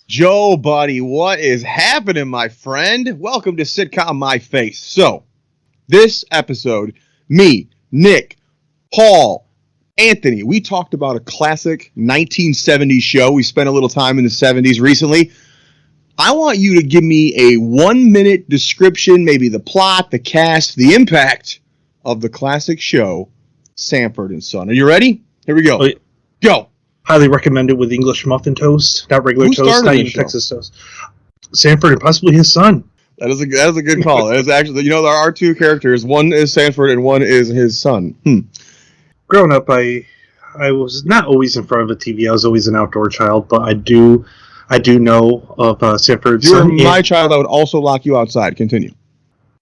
Joe, buddy, what is happening, my friend? Welcome to Sitcom My Face. So, this episode, me, Nick, Paul, Anthony, we talked about a classic 1970s show. We spent a little time in the 70s recently. I want you to give me a 1-minute description, maybe the plot, the cast, the impact of the classic show, Sanford and Son. Are you ready? Here we go. Oh, yeah. Go. Highly recommended with English muffin toast, not regular toast, not even Texas toast. Sanford and possibly his son. That is a good call. That is actually, there are two characters. One is Sanford and one is his son. Growing up, I was not always in front of a TV. I was always an outdoor child, but I do know of Sanford and Son. If you were my child, I would also lock you outside. Continue.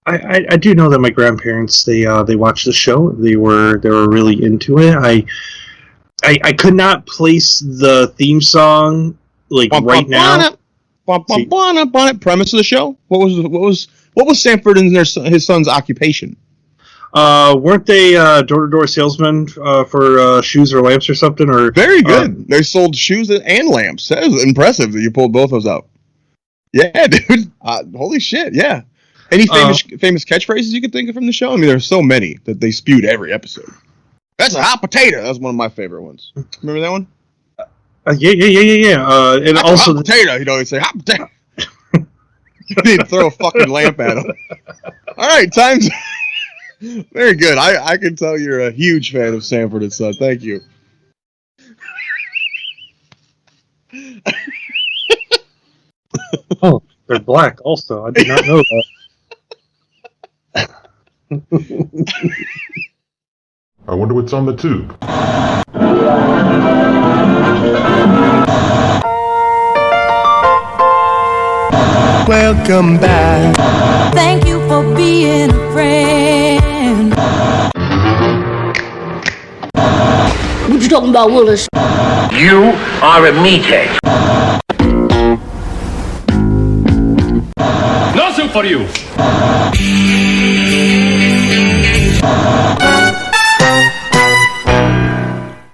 I do know that my grandparents they watched the show. They were really into it. I could not place the theme song right now. Premise of the show. What was Sanford and his son's occupation? Weren't they door-to-door salesmen for shoes or lamps or something? Or very good. They sold shoes and lamps. That was impressive that you pulled both those out. Yeah, dude. Holy shit. Yeah. Any famous catchphrases you could think of from the show? I mean, there's so many that they spewed every episode. That's a hot potato. That's one of my favorite ones. Remember that one? Yeah. And that's also a hot potato. They'd say hot potato. You need to throw a fucking lamp at him. All right, time's very good. I can tell you're a huge fan of Sanford and Son. Thank you. Oh, they're black also. I did not know that. I wonder what's on the tube. Welcome back. Thank you for being a friend. What you talking about, Willis? You are a meathead. Nothing for you.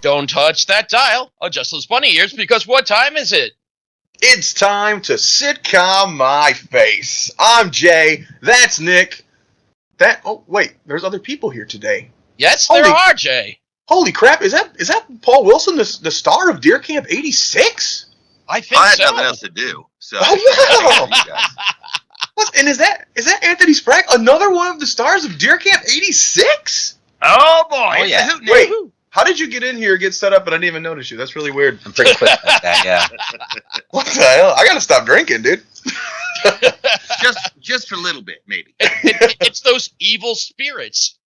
Don't touch that dial. Adjust those bunny ears because what time is it? It's time to Sitcom My Face. I'm Jay. That's Nick. Wait, there's other people here today. Yes, there are, Jay. Holy crap, is that Paul Wilson, the star of Deer Camp 86? I think so. I had nothing else to do. So And is that Anthony Sprague, another one of the stars of Deer Camp 86? Oh boy. Oh, yeah. Wait, how did you get in here, get set up, and I didn't even notice you? That's really weird. I'm pretty quick like that, yeah. What the hell? I gotta stop drinking, dude. just for a little bit, maybe. It's those evil spirits.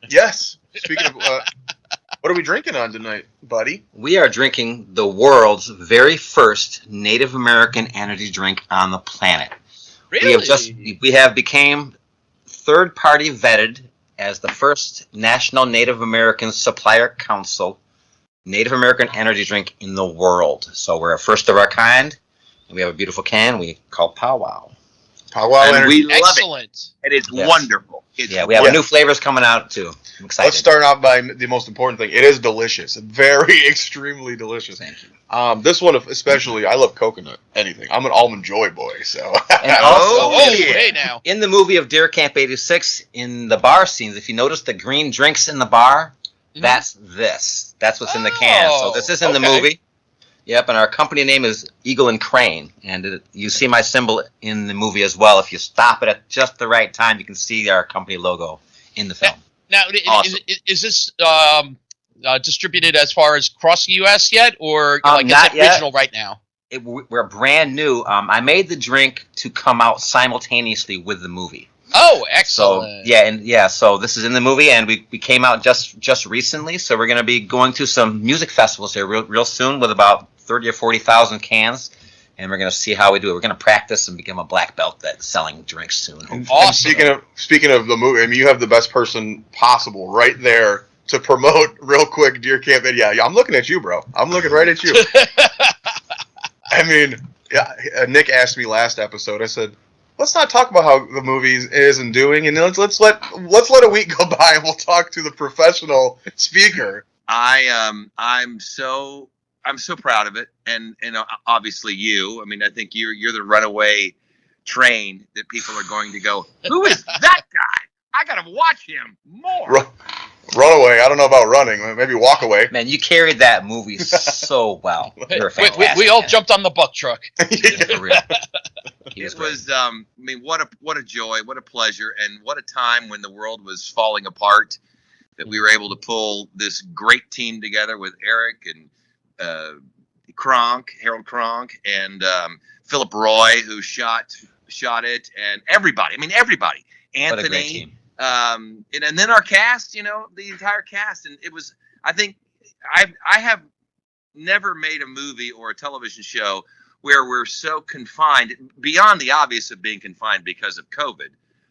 Yes. Speaking of, what are we drinking on tonight, buddy? We are drinking the world's very first Native American energy drink on the planet. Really? We have became third-party vetted as the first National Native American Supplier Council Native American energy drink in the world. So we're a first of our kind, and we have a beautiful can we call Powwow. Powwow And Energy. we love Excellent. it. It is wonderful. We have new flavors coming out too. I'm excited. Let's start out by the most important thing. It is delicious. Very, extremely delicious. Thank you. This one especially, I love coconut. Anything. I'm an Almond Joy boy, so. And also, hey now. in the movie of Deer Camp 86, in the bar scenes, if you notice the green drinks in the bar, that's this. That's what's in the can. So this is in the movie. Yep, and our company name is Eagle and Crane, and you see my symbol in the movie as well. If you stop it at just the right time, you can see our company logo in the film. Now, Awesome. is this distributed as far as across the U.S. yet, or is not it yet. regional right now? We're brand new. I made the drink to come out simultaneously with the movie. Oh, excellent. So so this is in the movie, and we came out just recently. So we're going to be going to some music festivals here real soon with about 30 or 40,000 cans, and we're going to see how we do it. We're going to practice and become a black belt at selling drinks soon. Awesome. And speaking of the movie, I mean, you have the best person possible right there to promote real quick Deer Camp. And yeah, I'm looking at you, bro. I'm looking right at you. I mean, Nick asked me last episode. I said, let's not talk about how the movie is and doing, and let's let a week go by and we'll talk to the professional speaker. I'm so I'm so proud of it, and obviously you. I mean, I think you're the runaway train that people are going to go. Who is that guy? I gotta watch him more. Run away. I don't know about running. Maybe walk away. Man, you carried that movie so well. You're fantastic. We all jumped on the buck truck. For real. It was, I mean, what a joy, what a pleasure, and what a time when the world was falling apart that we were able to pull this great team together with Eric and Harold Kronk, and Philip Roy, who shot it, and everybody. I mean, everybody. Anthony. What a great team. And then our cast, the entire cast, and it was. I think I have never made a movie or a television show where we're so confined, beyond the obvious of being confined because of COVID,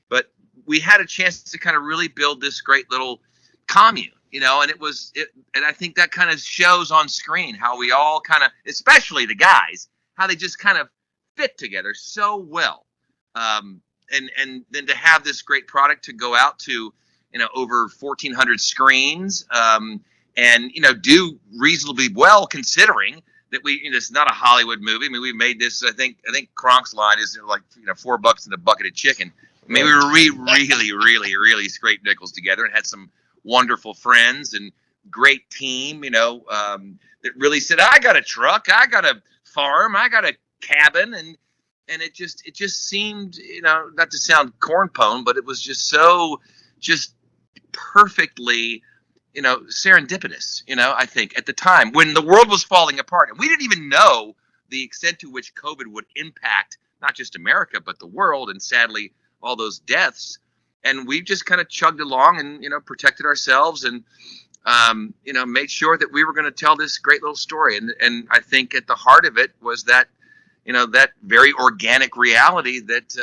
but we had a chance to kind of really build this great little commune, and and I think that kind of shows on screen how we all kind of, especially the guys, how they just kind of fit together so well. And then to have this great product to go out to, over 1,400 screens, and do reasonably well considering that it's not a Hollywood movie. I mean, we made this. I think Kronk's line is like $4 in a bucket of chicken. I mean, we really scraped nickels together and had some wonderful friends and great team. That really said, I got a truck, I got a farm, I got a cabin, and it just seemed, not to sound cornpone, but it was just perfectly, serendipitous, I think at the time when the world was falling apart, and we didn't even know the extent to which COVID would impact not just America, but the world, and sadly, all those deaths. And we just kind of chugged along and, protected ourselves and, made sure that we were going to tell this great little story. And I think at the heart of it was that, that very organic reality that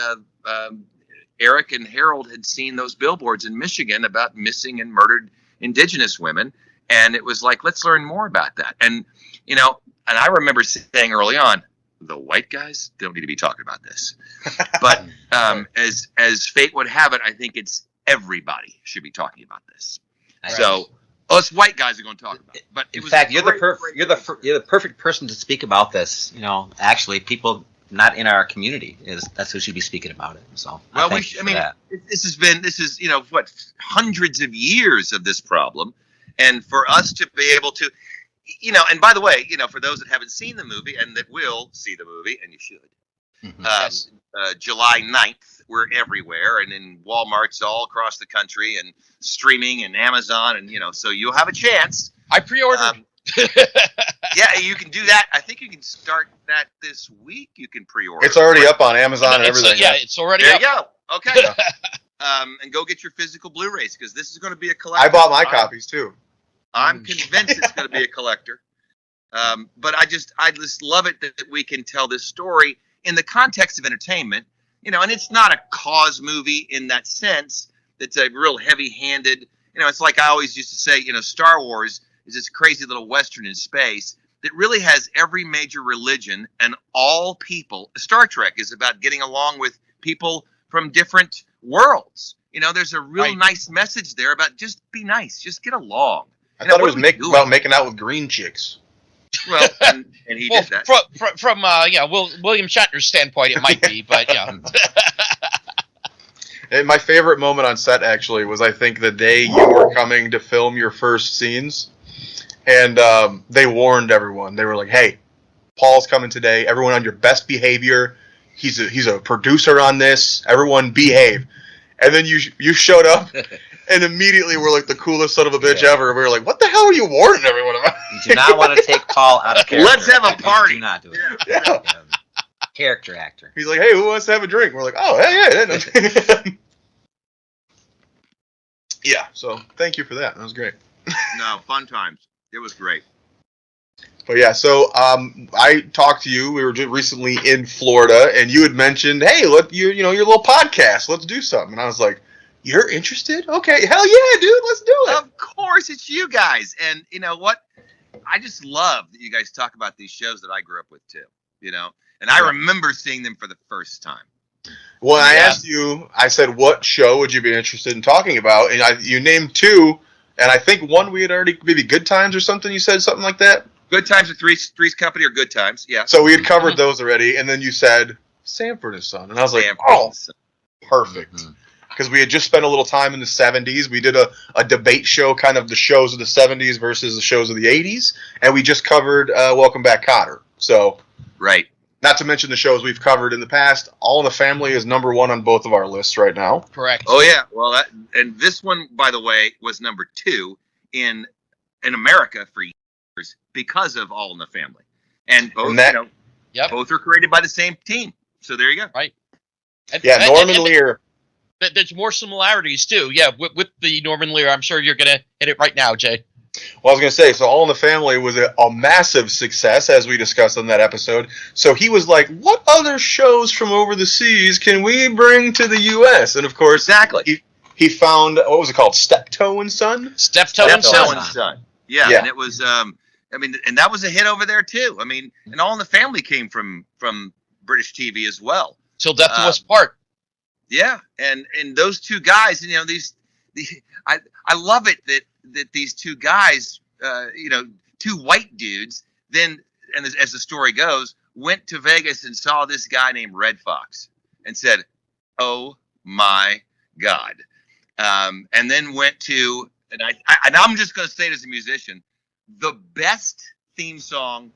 Eric and Harold had seen those billboards in Michigan about missing and murdered Indigenous women. And it was like, let's learn more about that. And, and I remember saying early on, the white guys don't need to be talking about this. But as fate would have it, I think it's everybody should be talking about this. Right. So us white guys are going to talk about it. But in fact, you're the perfect person to speak about this. Actually, people not in our community that's who should be speaking about it. So well, this is hundreds of years of this problem, and for us to be able to. And by the way, for those that haven't seen the movie and that will see the movie, and you should, yes. July 9th, we're everywhere and in Walmarts all across the country and streaming and Amazon, and, so you'll have a chance. I pre-ordered. Yeah, you can do that. I think you can start that this week. You can pre-order. It's already up on Amazon and everything. It's already there up. There you go. Okay. And go get your physical Blu-rays, because this is going to be a collector. I bought my copies, too. I'm convinced it's going to be a collector. But I just love it that we can tell this story in the context of entertainment, and it's not a cause movie in that sense. It's a real heavy-handed, it's like I always used to say, Star Wars is this crazy little Western in space that really has every major religion and all people. Star Trek is about getting along with people from different worlds. There's a real nice message there about just be nice, just get along. I thought it was about making out with green chicks. Well, and he did that. From William Shatner's standpoint, it might be, but yeah. And my favorite moment on set, actually, was I think the day you were coming to film your first scenes, and they warned everyone. They were like, hey, Paul's coming today. Everyone on your best behavior. He's a producer on this. Everyone behave. And then you showed up, and immediately we're like the coolest son of a bitch ever. We were like, what the hell are you warning everyone about? You do not want to take Paul out of character. Let's have a party. Do not do it. Yeah. Character actor. He's like, hey, who wants to have a drink? We're like, oh, hey. Yeah, so thank you for that. That was great. No, fun times. It was great. But yeah, so I talked to you. We were just recently in Florida, and you had mentioned, hey, your little podcast. Let's do something. And I was like, you're interested? Okay, hell yeah, dude, let's do it. Of course, it's you guys. And you know what? I just love that you guys talk about these shows that I grew up with too. And I remember seeing them for the first time. Well, I asked you, I said, what show would you be interested in talking about? And you named two, and I think one we had already, maybe Good Times or something. You said something like that. Good Times with Three's Company or Good Times, yeah. So we had covered those already, and then you said Sanford and Son, and I was like, perfect. Because we had just spent a little time in the 70s. We did a debate show, kind of the shows of the 70s versus the shows of the 80s, and we just covered Welcome Back, Kotter. So, right. Not to mention the shows we've covered in the past. All in the Family is number 1 on both of our lists right now. Correct. Oh yeah. Well, and this one, by the way, was number 2 in America for years because of All in the Family, and both both are created by the same team. So there you go. Right. Norman Lear. There's more similarities too. Yeah, with the Norman Lear. I'm sure you're gonna hit it right now, Jay. Well, I was going to say, so All in the Family was a massive success, as we discussed on that episode. So he was like, what other shows from over the seas can we bring to the U.S.? And, of course, he found, what was it called, Steptoe and Son? Steptoe and Son. Yeah, and it was, and that was a hit over there, too. I mean, and All in the Family came from British TV as well. Till Death Do Us Part. Yeah, and those two guys, I love it that these two guys, two white dudes, then, and as the story goes, went to Vegas and saw this guy named Red Fox and said, "Oh my God," and then went to, and I'm just going to say it as a musician, the best theme song,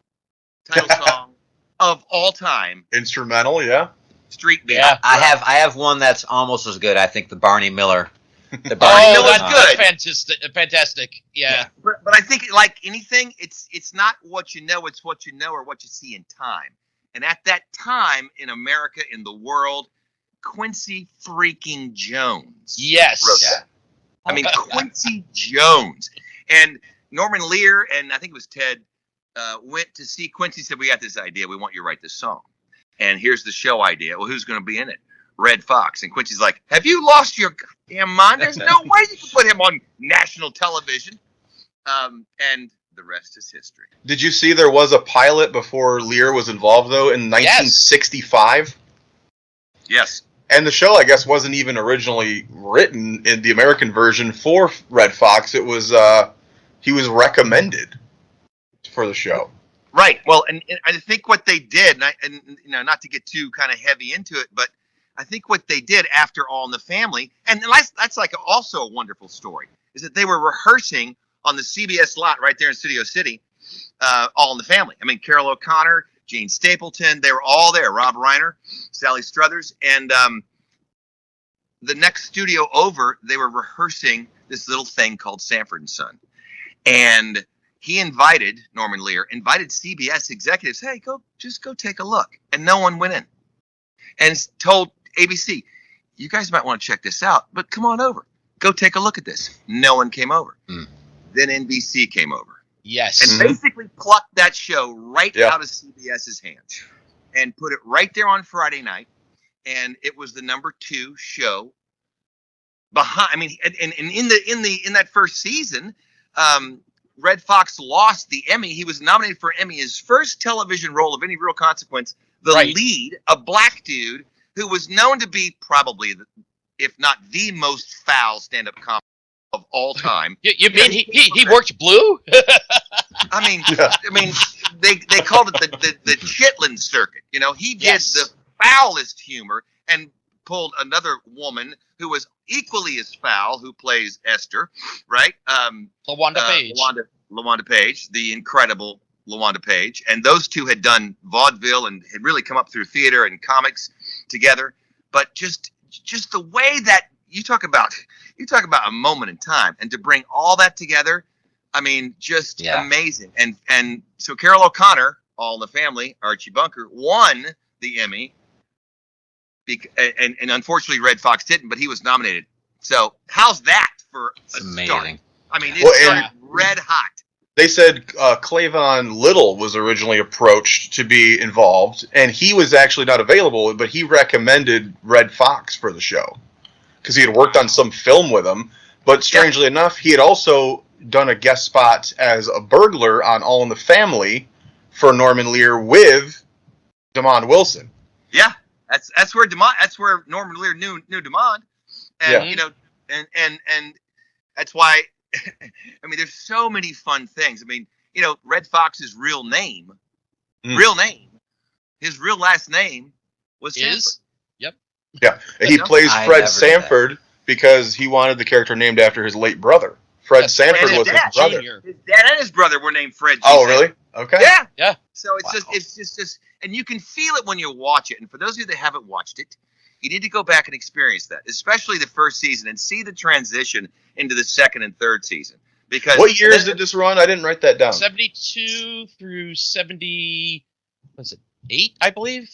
title song of all time, instrumental, yeah. Street Band. Yeah, I have one that's almost as good. I think the Barney Miller. The Barney Miller's good. Fantastic. Yeah. But I think, like anything, it's not what you know, it's what you know or what you see in time. And at that time in America, in the world, Quincy freaking Jones. Yes. Wrote that. I mean, Quincy Jones. And Norman Lear and I think it was Ted went to see Quincy, said, "We got this idea. We want you to write this song. And here's the show idea. Well, who's going to be in it? Red Fox." And Quincy's like, "Have you lost your damn mind? There's no way you can put him on national television." And the rest is history. Did you see there was a pilot before Lear was involved, though, in 1965? Yes. And the show, I guess, wasn't even originally written in the American version for Red Fox. It was, he was recommended for the show. Right. Well, and I think what they did, and not to get too kind of heavy into it, but I think what they did after All in the Family, and that's like also a wonderful story, is that they were rehearsing on the CBS lot right there in Studio City, All in the Family. I mean, Carol O'Connor, Gene Stapleton, they were all there. Rob Reiner, Sally Struthers, and the next studio over, they were rehearsing this little thing called Sanford and Son, and he invited Norman Lear, invited CBS executives, "Hey, just go take a look," and no one went in, and told ABC, "You guys might want to check this out, but come on over, go take a look at this." No one came over. Then NBC came over. Yes. And basically plucked that show right out of CBS's hands and put it right there on Friday night. And it was the number 2 show behind. I mean, and in that first season, Red Fox lost the Emmy. He was nominated for an Emmy, his first television role of any real consequence. The lead, a black dude who was known to be probably, if not the most foul stand-up comic of all time. You mean he worked Blue? I mean, they called it the Chitlin circuit. He did the foulest humor and pulled another woman who was equally as foul, who plays Esther, right? LaWanda Page. LaWanda Page, the incredible LaWanda Page, and those two had done vaudeville and had really come up through theater and comics together. But just the way that you talk about a moment in time, and to bring all that together, I mean, just amazing. And so Carol O'Connor, All in the Family, Archie Bunker, won the Emmy. And unfortunately, Red Fox didn't, but he was nominated. So how's that for a start? I mean, it started red hot. They said Clavon Little was originally approached to be involved, and he was actually not available, but he recommended Red Fox for the show because he had worked on some film with him. But strangely enough, he had also done a guest spot as a burglar on All in the Family for Norman Lear with Damon Wilson. Yeah. That's where Norman Lear knew Damon, and and that's why. I mean, there's so many fun things. I mean, Red Fox's real name, his real last name was Sanford. Yep. Yeah, he plays I Fred never knew Sanford because he wanted the character named after his late brother. Fred Sanford Fred was his Dad, brother. Jr. His dad and his brother were named Fred. G. Oh, Sanford. really? Okay. Yeah. Yeah. So it's just, and you can feel it when you watch it. And for those of you that haven't watched it, you need to go back and experience that, especially the first season, and see the transition into the second and third season. Because What years did this run? I didn't write that down. 72 through 70. Was it 8? I believe.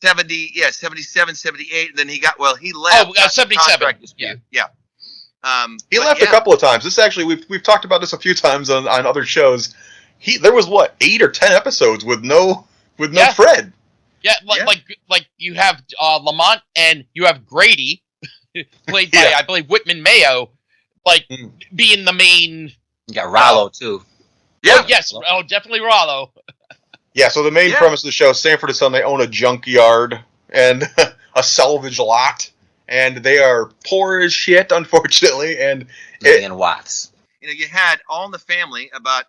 77, 78, and then he left. Oh, 77. Yeah. He left a couple of times. This actually, we've talked about this a few times on other shows. There was 8 or 10 episodes with no Fred. Yeah, like you have Lamont and you have Grady, played by I believe Whitman Mayo, being the main. You got Rollo too. Yeah. Oh, yes. Oh, definitely Rollo. Yeah, so the main premise of the show, Sanford and Son, they own a junkyard and a salvage lot, and they are poor as shit, unfortunately. And Living in Watts. You had All in the Family about,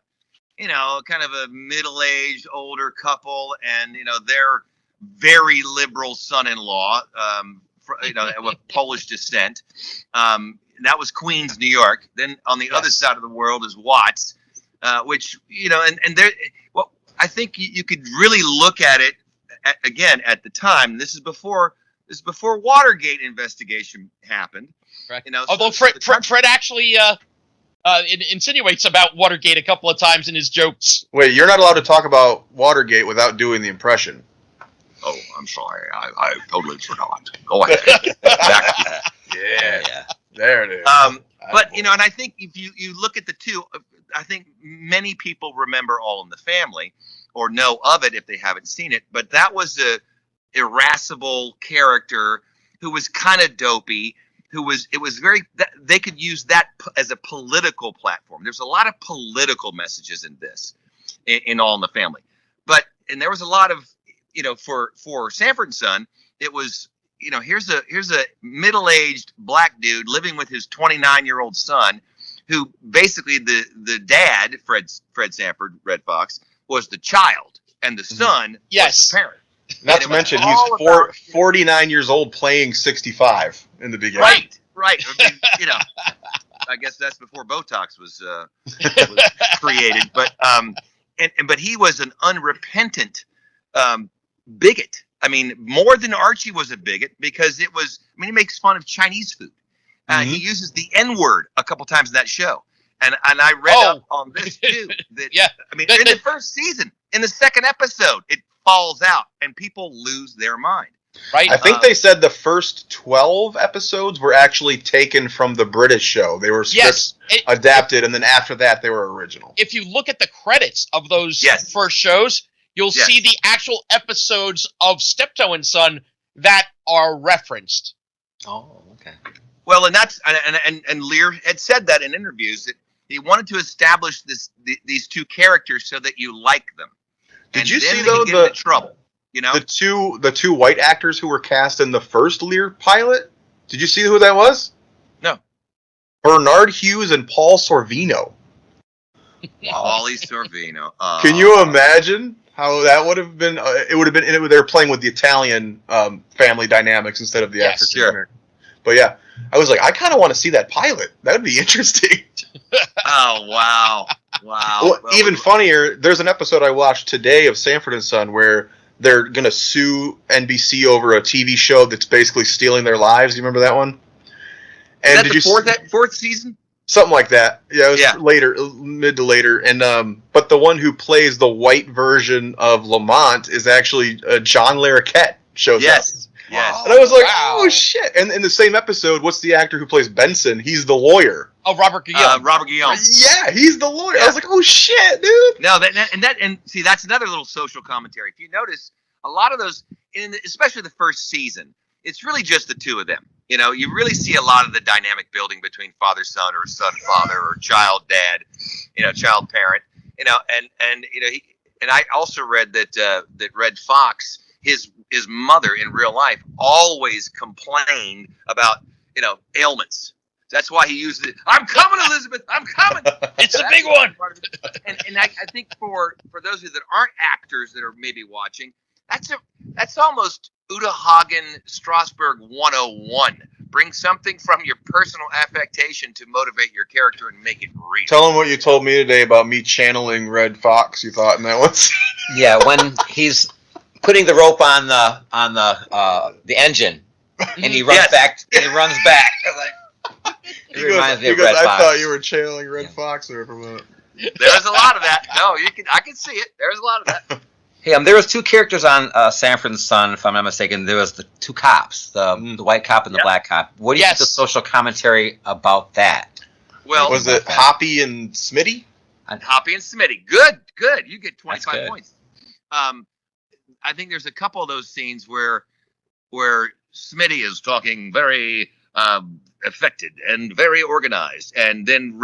kind of a middle-aged older couple, and their very liberal son-in-law, of Polish descent. That was Queens, New York. Then on the other side of the world is Watts, which and there. Well, I think you could really look at it again at the time. This is before Watergate investigation happened. Correct. Although Fred actually insinuates about Watergate a couple of times in his jokes. Wait, you're not allowed to talk about Watergate without doing the impression. Oh, I'm sorry. I totally forgot. Go ahead. Yeah. There it is. But and I think if you look at the two, I think many people remember All in the Family or know of it if they haven't seen it. But that was a irascible character who was kind of dopey. They could use that as a political platform. There's a lot of political messages in this, in All in the Family. And there was a lot of, for Sanford and Son, it was, here's a middle-aged black dude living with his 29-year-old son, who basically the dad, Fred Sanford, Red Fox, was the child, and the son was the parent. Not to mention, he's 49 years old playing 65 in the beginning. Right. I mean, I guess that's before Botox was created. But he was an unrepentant bigot. I mean, more than Archie was a bigot, because he makes fun of Chinese food. He uses the N-word a couple times in that show. And I read up on this too. That, in the first season, in the second episode, it falls out and people lose their mind. Right. I think they said the first 12 episodes were actually taken from the British show. They were scripts adapted, and then after that, they were original. If you look at the credits of those first shows, you'll see the actual episodes of Steptoe and Son that are referenced. Oh, okay. Well, and that's and Lear had said that in interviews, that he wanted to establish these two characters so that you like them. Did you see though the trouble? The two white actors who were cast in the first Lear pilot? Did you see who that was? No. Bernard Hughes and Paul Sorvino. Paulie Sorvino. Can you imagine how that would have been? It would have been. They were playing with the Italian family dynamics instead of the African American. But yeah, I was like, I kind of want to see that pilot. That would be interesting. Oh wow! Well, even funnier. There's an episode I watched today of Sanford and Son where they're gonna sue NBC over a TV show that's basically stealing their lives. You remember that one? And did you fourth season? Something like that. Yeah, it was later, mid to later. And but the one who plays the white version of Lamont is actually John Larroquette shows up. Yes. And I was like, oh shit! And in the same episode, what's the actor who plays Benson? He's the lawyer. Oh, Robert Guillaume. Robert Guillaume. Yeah, he's the lawyer. I was like, oh shit, dude. No, and see, that's another little social commentary. If you notice, a lot of those, especially the first season, it's really just the two of them. You really see a lot of the dynamic building between father-son or son-father or child-dad, child-parent, and I also read that Red Fox, his mother in real life always complained about, ailments. That's why he used it. I'm coming, Elizabeth. I'm coming. It's a big one. And I think for those of you that aren't actors that are maybe watching, that's almost Uta Hagen Strasberg 101. Bring something from your personal affectation to motivate your character and make it real. Tell him what you told me today about me channeling Red Fox. You thought in that one scene. Yeah, when he's putting the rope on the engine, and he runs back. And he runs back. It reminds me of Red Fox. I thought you were channeling Red Fox there for a minute. There's a lot of that. No, I can see it. There's a lot of that. Hey, there was two characters on Sanford and Son, if I'm not mistaken. There was the two cops, the white cop and the black cop. What do you think the social commentary about that? Well, was it Hoppy and Smitty? Hoppy and Smitty. Good. You get 25 points. I think there's a couple of those scenes where Smitty is talking very affected and very organized, and then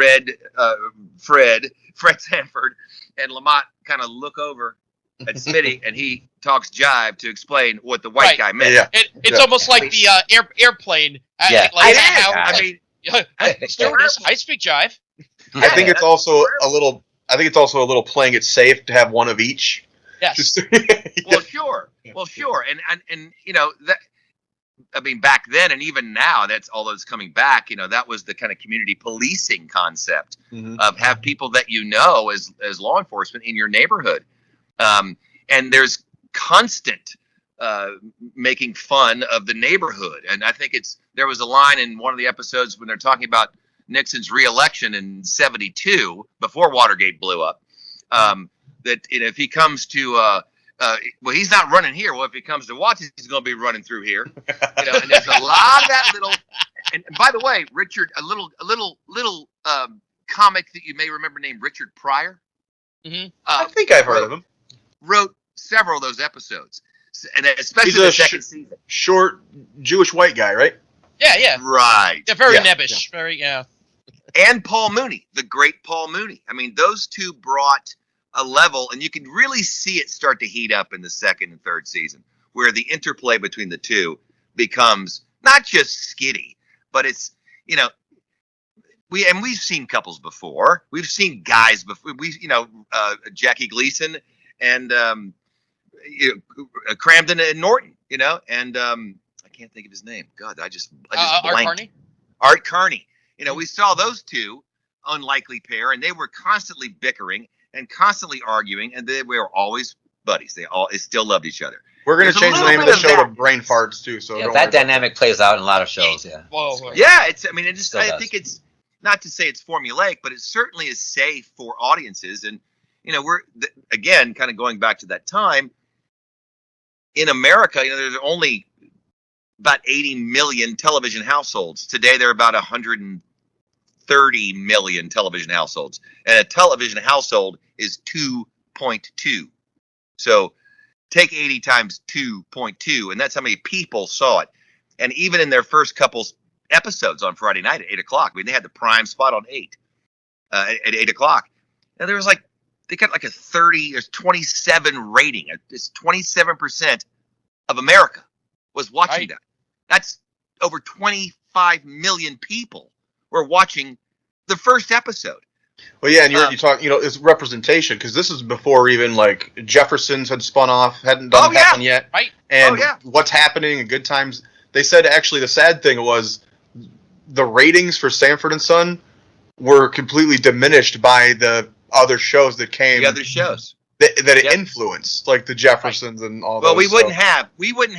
Fred Sanford and Lamont kind of look over at Smitty, and he talks jive to explain what the white guy meant. Yeah. It's almost like the airplane. Stewardess, I speak jive. I think it's also a little playing it safe to have one of each. Yes. Well, sure. And you know that. I mean, back then and even now, although it's coming back. You know, that was the kind of community policing concept of have people that you know as law enforcement in your neighborhood. And there's constant making fun of the neighborhood. And I think there was a line in one of the episodes when they're talking about Nixon's reelection in '72 before Watergate blew up. That if he comes to well, he's not running here. Well, if he comes to Watts, he's going to be running through here. You know, and there's a lot of that little. And by the way, Richard, a little comic that you may remember named Richard Pryor. Mm-hmm. I think I've heard of him. Wrote several of those episodes, and especially the second season. Short Jewish white guy, right? Yeah. Right. Yeah, very nebbish. Yeah. Very And Paul Mooney, the great Paul Mooney. I mean, those two brought a level, and you can really see it start to heat up in the second and third season, where the interplay between the two becomes not just skitty, but it's, you know, we've seen couples before. We've seen guys before. Jackie Gleason and Cramden and Norton, you know, and I can't think of his name. God, I just blanked. Art Carney. You know, we saw those two unlikely pair, and they were constantly bickering and constantly arguing, and they were always buddies. They still loved each other. We're going to change the name of the show to Brain Farts too. So that dynamic plays out in a lot of shows. Yeah. Whoa. Yeah, I think it's not to say it's formulaic, but it certainly is safe for audiences. And you know, we're again kind of going back to that time in America. You know, there's only about 80 million television households today. There are about 130 million television households, and a television household is 2.2. So take 80 times 2.2, and that's how many people saw it. And even in their first couple episodes on Friday night at 8 o'clock, I mean, they had the prime spot on 8 at 8 o'clock. And there was they got like a 27 rating. It's 27% of America was watching that. That's over 25 million people were watching the first episode. Well, yeah, and you talk, you know, it's representation, because this is before even like Jeffersons had spun off, hadn't done happen yet, right? And what's happening in Good Times. They said actually the sad thing was the ratings for Sanford and Son were completely diminished by the other shows that came. The other shows that it influenced, like the Jeffersons and all. Well, those we definitely wouldn't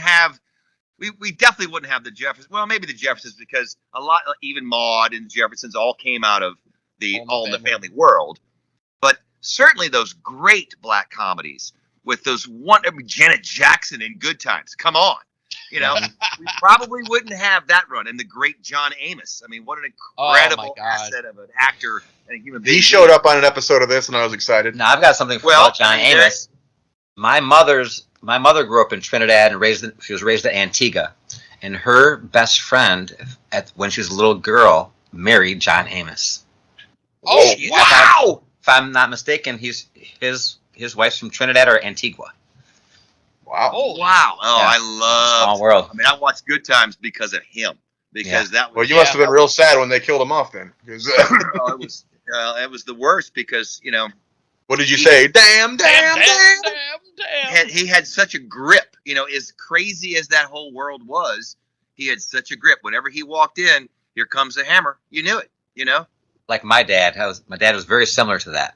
have the Jeffersons. Well, maybe the Jeffersons, because a lot, even Maude and the Jeffersons all came out of the All in the Family world. But certainly those great black comedies with those Janet Jackson in Good Times. Come on. You know, we probably wouldn't have that run. And the great John Amos. I mean, what an incredible asset of an actor and a human being. He showed up on an episode of this, and I was excited. Now, I've got something about John Amos. My mother grew up in Trinidad and she was raised at Antigua, and her best friend when she was a little girl married John Amos. Oh, wow! If I'm not mistaken, his wife's from Trinidad or Antigua. Wow! Oh, wow! Oh, yeah. I love Small world. I mean, I watched Good Times because of him. because that was. Well, you must have been real sad when they killed him off then. Because it was the worst because what did you say? Damn. He had such a grip. As crazy as that whole world was, he had such a grip. Whenever he walked in, here comes the hammer. You knew it. Like my dad. My dad was very similar to that.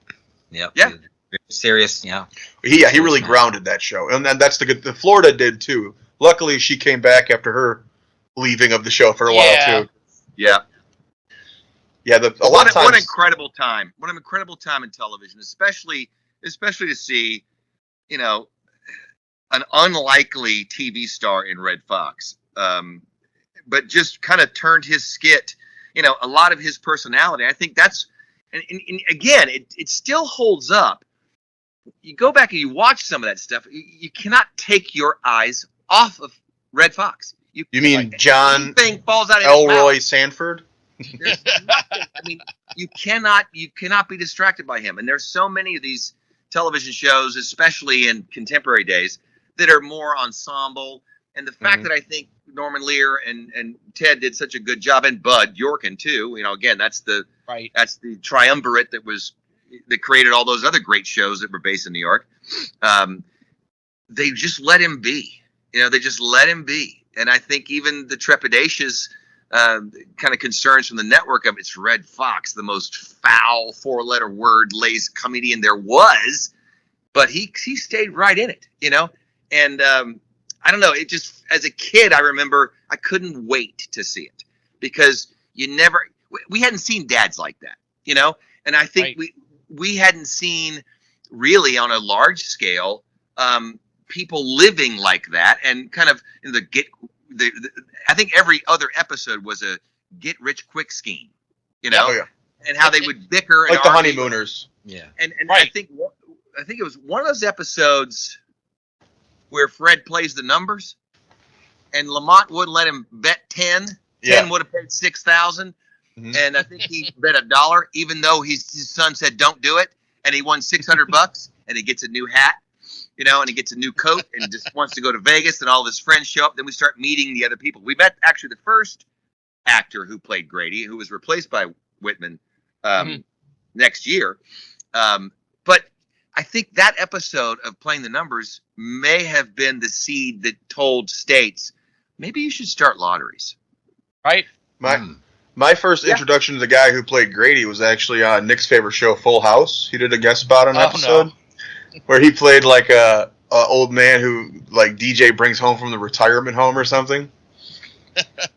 Yep. Yeah. Very serious. He really grounded that show, and then that's the Florida did too. Luckily, she came back after her leaving of the show for a while too. Yeah. Yeah. What an incredible time! What an incredible time in television, especially to see, an unlikely TV star in Red Fox, but just kind of turned his skit. A lot of his personality. I think that's, and again, it still holds up. You go back and you watch some of that stuff. You cannot take your eyes off of Red Fox. You mean John thing falls out of Elroy Sanford? There's nothing. I mean, you cannot be distracted by him. And there's so many of these television shows, especially in contemporary days, that are more ensemble. And the fact that I think Norman Lear and Ted did such a good job, and Bud Yorkin too. Again, that's the triumvirate that created all those other great shows that were based in New York. They just let him be. They just let him be. And I think even the trepidatious kind of concerns from the network of it's Red Fox, the most foul 4-letter word lays comedian there was, but he stayed right in it. And I don't know. It just, as a kid, I remember I couldn't wait to see it because we hadn't seen dads like that, and I think we hadn't seen really on a large scale, people living like that and kind of I think every other episode was a get rich quick scheme, and how they would bicker like the honeymooners. Yeah. And I think it was one of those episodes where Fred plays the numbers, and Lamont wouldn't let him bet 10. 10 would have paid 6,000, and I think he bet $1, even though his son said don't do it, and he won $600, and he gets a new hat, and he gets a new coat, and just wants to go to Vegas, and all of his friends show up. Then we start meeting the other people. We met actually the first actor who played Grady, who was replaced by Whitman next year, but I think that episode of Playing the Numbers may have been the seed that told states, maybe you should start lotteries. Right? My first introduction to the guy who played Grady was actually on Nick's favorite show, Full House. He did a guest spot on an episode where he played like a old man who like DJ brings home from the retirement home or something.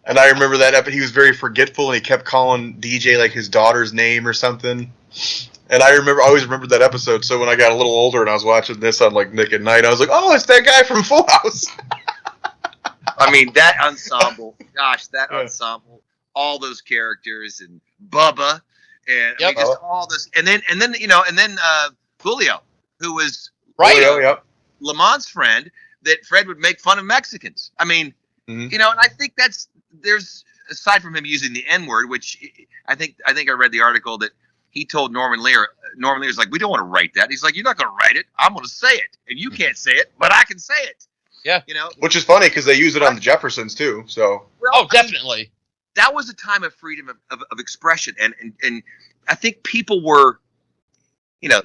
And I remember that he was very forgetful and he kept calling DJ like his daughter's name or something. And I always remembered that episode. So when I got a little older and I was watching this on like Nick at Night, I was like, "Oh, it's that guy from Full House." I mean, that ensemble, ensemble, all those characters and Bubba, and I mean, just all this, and then Julio, who was Lamont's friend, that Fred would make fun of Mexicans. I mean, and I think there's aside from him using the N-word, which I think I read the article that he told Norman Lear. Norman Lear's like, we don't want to write that. He's like, you're not going to write it. I'm going to say it, and you can't say it, but I can say it. Yeah, which is funny because they use it on the Jeffersons too. So definitely. I mean, that was a time of freedom of expression, and I think people were,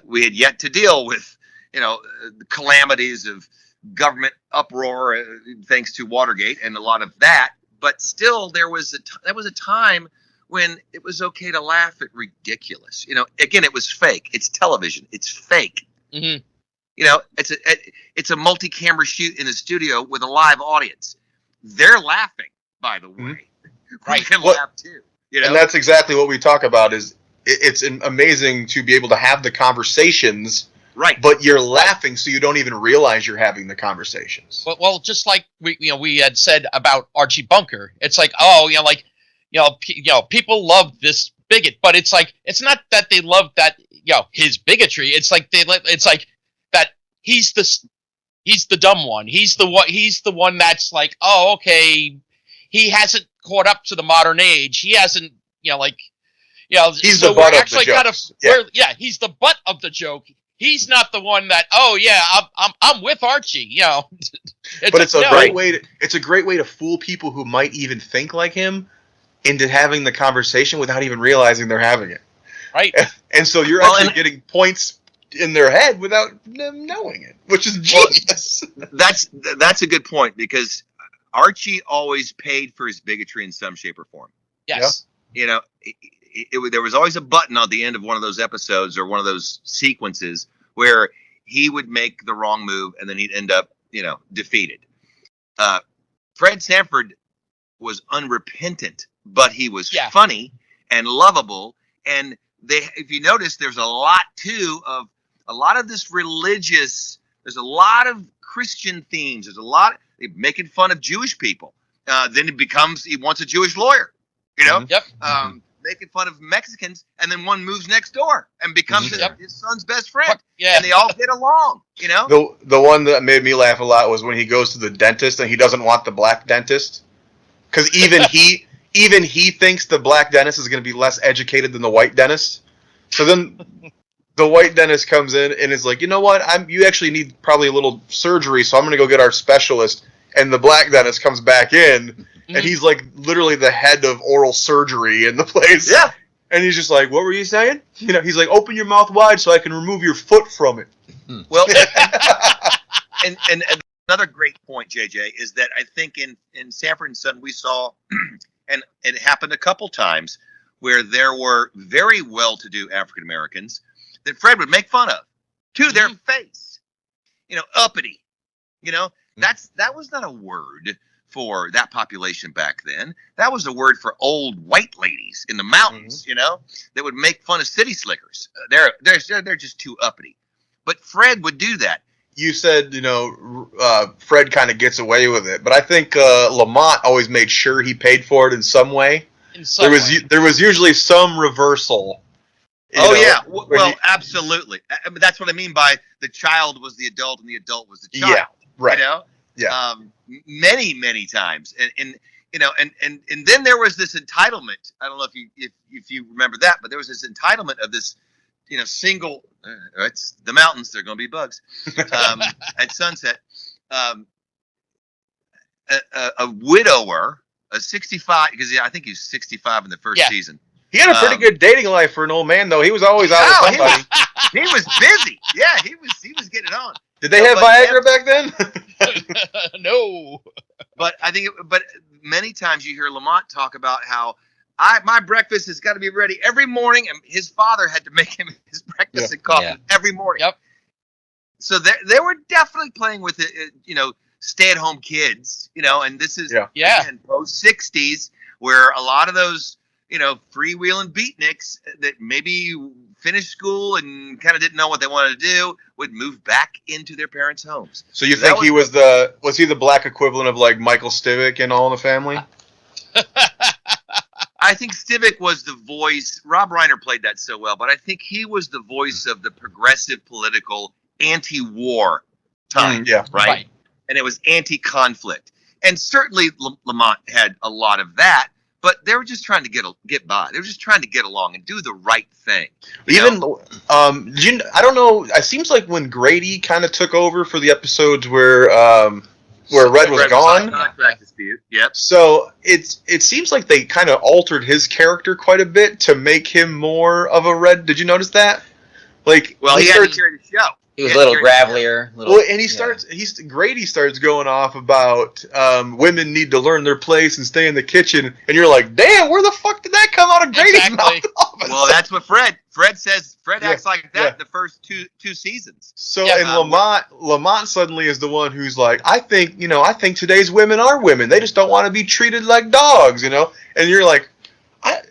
we had yet to deal with, the calamities of government uproar thanks to Watergate and a lot of that. But still, that was a time when it was okay to laugh at ridiculous. Again, it was fake. It's television. It's fake. Mm-hmm. It's a multi-camera shoot in the studio with a live audience. They're laughing, by the way. We can laugh too. And that's exactly what we talk about. It's amazing to be able to have the conversations, right? But you're laughing, so you don't even realize you're having the conversations. Well, just like we had said about Archie Bunker, it's like people love this bigot, but it's like it's not that they love that his bigotry. It's like that he's the dumb one. He's the one that's like, oh, okay, he hasn't caught up to the modern age. He hasn't he's the butt of the joke. He's the butt of the joke. He's not the one that, I'm with Archie, But it's a great way to fool people who might even think like him, into having the conversation without even realizing they're having it. Right. And so you're actually getting points in their head without them knowing it, which is genius. That's a good point, because Archie always paid for his bigotry in some shape or form. Yes. You know, there was always a button on the end of one of those episodes or one of those sequences where he would make the wrong move and then he'd end up, defeated. Fred Sanford was unrepentant, but he was funny and lovable. And if you notice, there's a lot too of a lot of this religious. There's a lot of Christian themes. There's a lot making fun of Jewish people. Then he wants a Jewish lawyer. Yep. Making fun of Mexicans, and then one moves next door and becomes his son's best friend. Yeah. And they all get along. The one that made me laugh a lot was when he goes to the dentist and he doesn't want the black dentist, because even he thinks the black dentist is going to be less educated than the white dentist. So then the white dentist comes in and is like, you know what? You actually need probably a little surgery, so I'm going to go get our specialist. And the black dentist comes back in, and he's like literally the head of oral surgery in the place. Yeah. And he's just like, what were you saying? He's like, open your mouth wide so I can remove your foot from it. Well, and another great point, JJ, is that I think in Sanford and Son we saw, and it happened a couple times, where there were very well-to-do African Americans that Fred would make fun of to their face. Uppity. That was not a word for that population back then. That was a word for old white ladies in the mountains, that would make fun of city slickers. They're just too uppity. But Fred would do that. You said, Fred kind of gets away with it, but I think Lamont always made sure he paid for it in some way. There was usually some reversal. Well, absolutely. That's what I mean by the child was the adult and the adult was the child. Yeah, right. Yeah. Many, many times, and then there was this entitlement. I don't know if you remember that, but there was this entitlement of this, single. It's the mountains. They're going to be bugs at sunset. A widower, a 65, because I think he was 65 in the first season. He had a pretty good dating life for an old man, though. He was always out with somebody. He was busy. Yeah, he was getting it on. Did they have Viagra back then? No. But I think, many times you hear Lamont talk about how my breakfast has got to be ready every morning, and his father had to make him his breakfast and coffee every morning. Yep. So they were definitely playing with it, stay-at-home kids, and this is again, post 60s, where a lot of those, freewheeling beatniks that maybe finished school and kind of didn't know what they wanted to do would move back into their parents' homes. So you think he was the black equivalent of like Michael Stivic in All in the Family? I think Stivic was the voice. Rob Reiner played that so well, but I think he was the voice of the progressive political anti-war time. Right? And it was anti-conflict. And certainly Lamont had a lot of that. But they were just trying to get by. They were just trying to get along and do the right thing. I don't know. It seems like when Grady kind of took over for the episodes where Red was gone. Contract dispute. Yep. So it seems like they kind of altered his character quite a bit to make him more of a Red. Did you notice that? Like, well, he had to carry the show. He was a little gravelier. Grady starts going off about women need to learn their place and stay in the kitchen, and you're like, damn, where the fuck did that come out of Grady's mouth? Well, that's what Fred says. Fred acts like that the first two seasons. So, and Lamont suddenly is the one who's like, I think today's women are women. They just don't want to be treated like dogs, And you're like, I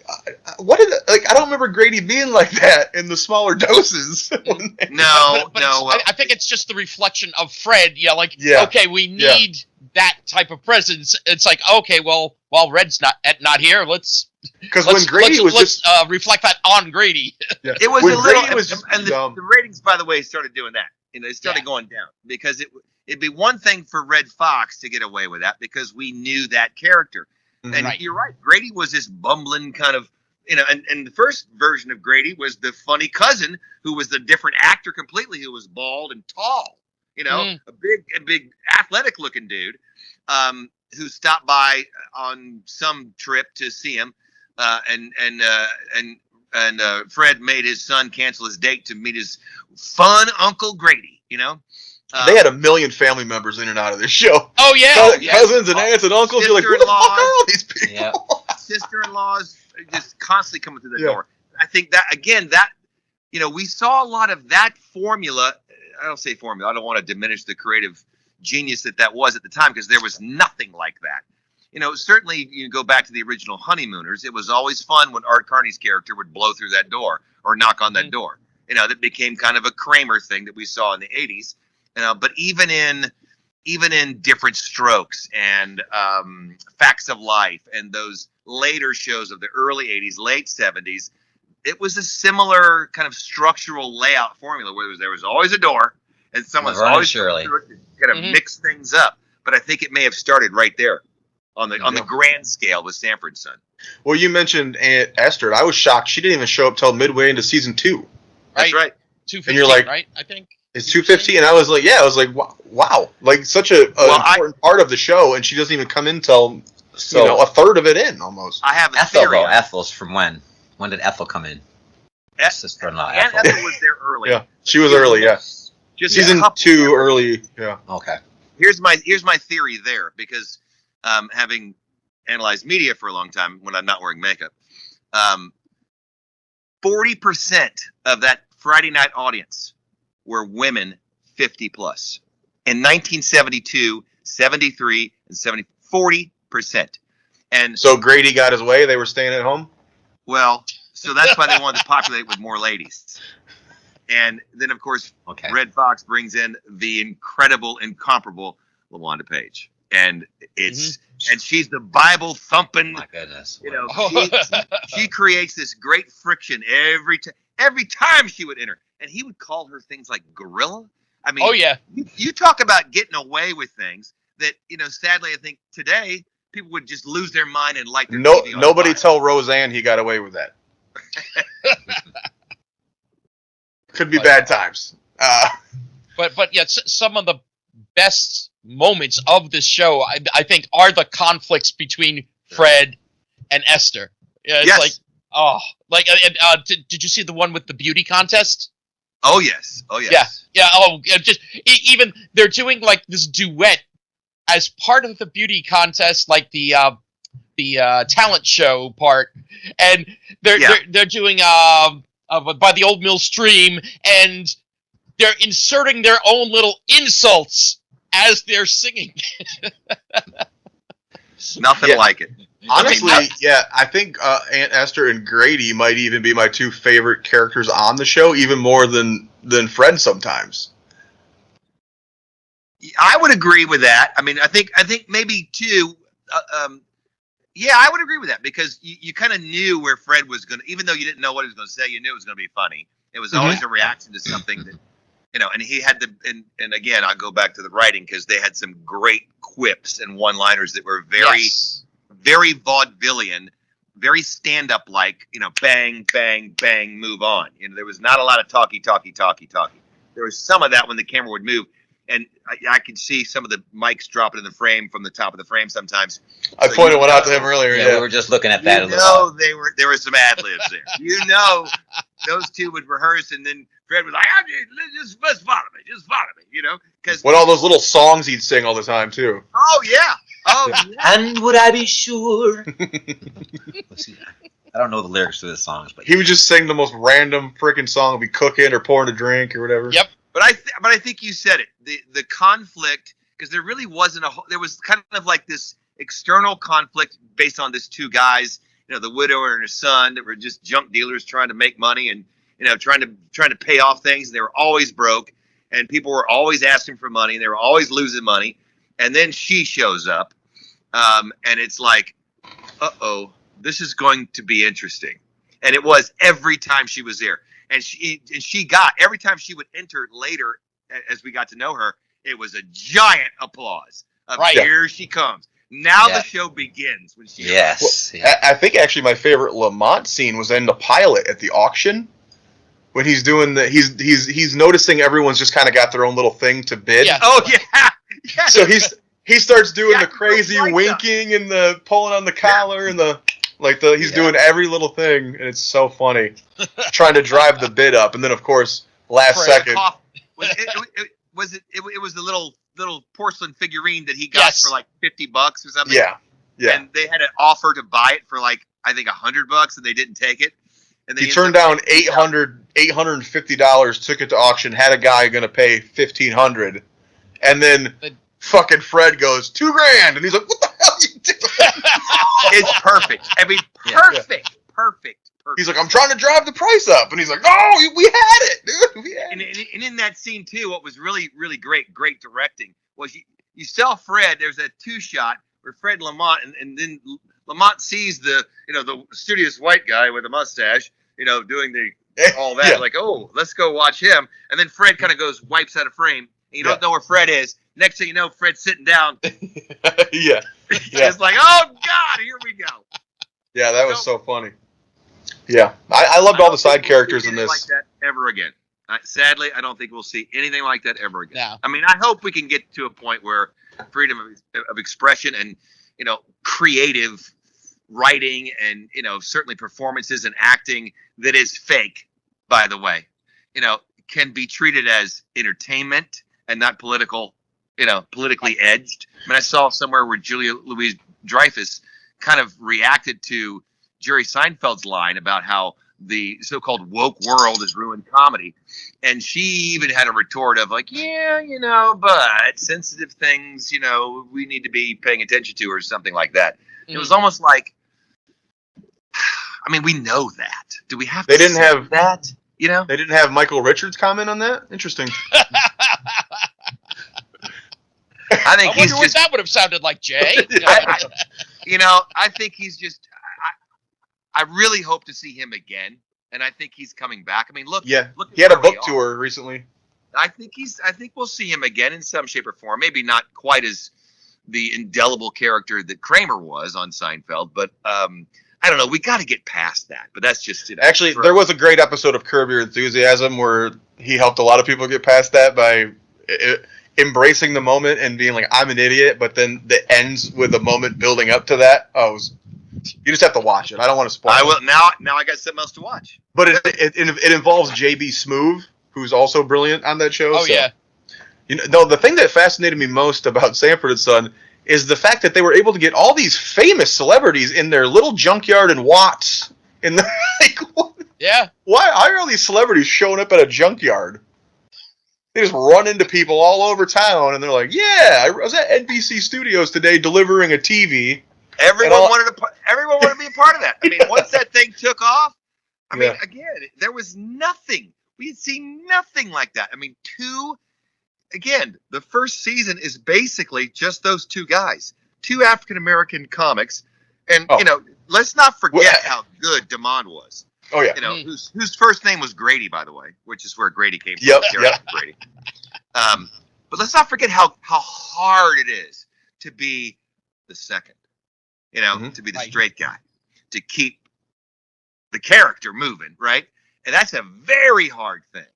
don't remember Grady being like that in the smaller doses. No. I think it's just the reflection of Fred. Okay, we need that type of presence. It's like, okay, well, while Red's not here, let's reflect that on Grady. Yeah. It was a little, and the ratings, by the way, started doing that. It started going down because it'd be one thing for Red Fox to get away with that because we knew that character. And you're right. Grady was this bumbling kind of, and the first version of Grady was the funny cousin who was the different actor completely, who was bald and tall, a big athletic looking dude, who stopped by on some trip to see him. and Fred made his son cancel his date to meet his fun Uncle Grady. They had a million family members in and out of this show. Oh yeah, Cousins and aunts and uncles. You're like, who the fuck are all these people? Yeah. Sister-in-laws just constantly coming through the door. I think that again, we saw a lot of that formula. I don't say formula. I don't want to diminish the creative genius that was at the time, because there was nothing like that. Certainly you go back to the original Honeymooners. It was always fun when Art Carney's character would blow through that door or knock on that door. That became kind of a Kramer thing that we saw in the 80s. But even in Different Strokes and Facts of Life and those later shows of the early 80s, late 70s, it was a similar kind of structural layout formula where there was always a door and someone's always kind of mix things up. But I think it may have started right there on the grand scale with Sanford and Son. Well, you mentioned Aunt Esther. I was shocked she didn't even show up till midway into season 2. That's right. 2:15, and you're like, right? I think it's 2:15, and I was like, wow, like such an important part of the show, and she doesn't even come in till a third of it in almost. I have a Ethel, theory. though. Ethel's from when? When did Ethel come in? Sister-in-law. Aunt Ethel was there early. Yeah, she was early. Yeah, just season 2 early. Yeah. Okay. Here's my theory there, because having analyzed media for a long time when I'm not wearing makeup, 40% of that Friday night audience were women 50 plus. In 1972, 73, and 70, 40%. And so Grady got his way. They were staying at home. Well, so that's why they wanted to populate with more ladies. And then, of course, Red Fox brings in the incomparable LaWanda Page, and and she's the Bible thumping. My goodness. She creates this great friction every time she would enter, and he would call her things like gorilla. I mean, you talk about getting away with things that sadly, I think today people would just lose their mind and light their TV on nobody fire. tell Roseanne he got away with that. Could be bad times. But yeah, some of the best moments of this show, I think, are the conflicts between Fred and Esther. Yeah, it's did you see the one with the beauty contest? Oh yes. Yeah. Oh, just even they're doing like this duet as part of the beauty contest, like the talent show part, and they're doing by the old mill stream, and they're inserting their own little insults as they're singing. Nothing like it. Honestly, I think Aunt Esther and Grady might even be my 2 favorite characters on the show, even more than Fred sometimes. I would agree with that. I mean, I think maybe 2. I would agree with that, because you kind of knew where Fred was going to, even though you didn't know what he was going to say, you knew it was going to be funny. It was always a reaction to something that, and he had and again, I'll go back to the writing, because they had some great quips and one-liners that were very, very vaudevillian, very stand-up like, bang, bang, bang, move on. There was not a lot of talky. There was some of that when the camera would move. And I could see some of the mics dropping in the frame from the top of the frame sometimes. I pointed one out to him earlier. Yeah, we were just looking at that. There were some ad libs there. Those 2 would rehearse, and then Fred was like, "Just follow me," because with all those little songs he'd sing all the time too. Oh yeah. And would I be sure? I don't know the lyrics to the songs, but he would just sing the most random freaking song, be cooking or pouring a drink or whatever. Yep. But I think you said it. The conflict, because there really wasn't there was kind of like this external conflict based on these 2 guys, the widower and her son, that were just junk dealers trying to make money and trying to pay off things, and they were always broke, and people were always asking for money, and they were always losing money. And then she shows up, and it's like, this is going to be interesting. And it was every time she was there. And she got, every time she would enter later, as we got to know her, it was a giant applause. Here she comes. Now the show begins. When she I think actually my favorite Lamont scene was in the pilot at the auction, when he's doing he's noticing everyone's just kind of got their own little thing to bid. Yeah. Oh yeah. So he starts doing the crazy winking and the pulling on the collar and the Like he's doing every little thing, and it's so funny. Trying to drive the bid up, and then of course, last second. It was the little porcelain figurine that he got for like $50 or something. Yeah. And they had an offer to buy it for like I think $100, and they didn't take it. And he turned down $850, took it to auction, had a guy going to pay $1,500, and then fucking Fred goes $2,000, and he's like, "What the hell you doing?" It's perfect. I mean, perfect. He's like, "I'm trying to drive the price up," and he's like, "No, we had it, dude. We had it." And in that scene too, what was really great directing was you saw Fred. There's a 2-shot where Fred and Lamont, and then Lamont sees the studious white guy with a mustache, doing all that. Like, oh, let's go watch him. And then Fred kind of wipes out of frame, and you don't know where Fred is. Next thing you know, Fred's sitting down. It's like, oh God, here we go. Yeah, that was so funny. Yeah, I loved all the side characters in this. Like that ever again. Sadly, I don't think we'll see anything like that ever again. No. I mean, I hope we can get to a point where freedom of expression and creative writing and certainly performances and acting that is fake, by the way, can be treated as entertainment and not politically edged. I mean, I saw somewhere where Julia Louis-Dreyfus kind of reacted to Jerry Seinfeld's line about how the so-called woke world has ruined comedy, and she even had a retort of like, but sensitive things, we need to be paying attention to, or something like that. It was almost like, I mean, we know that. Do we have? They didn't have that. They didn't have Michael Richards comment on that. Interesting. I think I wonder what that would have sounded like, Jay. I think he's just. I really hope to see him again, and I think he's coming back. I mean, look. Yeah, look he had a book tour recently. I think we'll see him again in some shape or form. Maybe not quite as the indelible character that Kramer was on Seinfeld, but I don't know. We got to get past that. But that's just actually. There was a great episode of Curb Your Enthusiasm where he helped a lot of people get past that by embracing the moment and being like, "I'm an idiot," but then it ends with a moment building up to that. You just have to watch it. I don't want to spoil it. I will now. I got something else to watch. But it involves JB Smoove, who's also brilliant on that show. Oh, yeah. The thing that fascinated me most about Sanford and Son is the fact that they were able to get all these famous celebrities in their little junkyard in Watts. Yeah. Why are all these celebrities showing up at a junkyard? They just run into people all over town, and they're like, "Yeah, I was at NBC Studios today delivering a TV." Everyone wanted to be a part of that. I mean, once that thing took off, I mean, again, there was nothing. We had seen nothing like that. I mean, the first season is basically just those two guys, two African-American comics. And, let's not forget how good DeMond was. Oh, yeah. Whose first name was Grady, by the way, which is where Grady came from. Yep. Grady. But let's not forget how hard it is to be the second. To be the straight guy, to keep the character moving, right? And that's a very hard thing.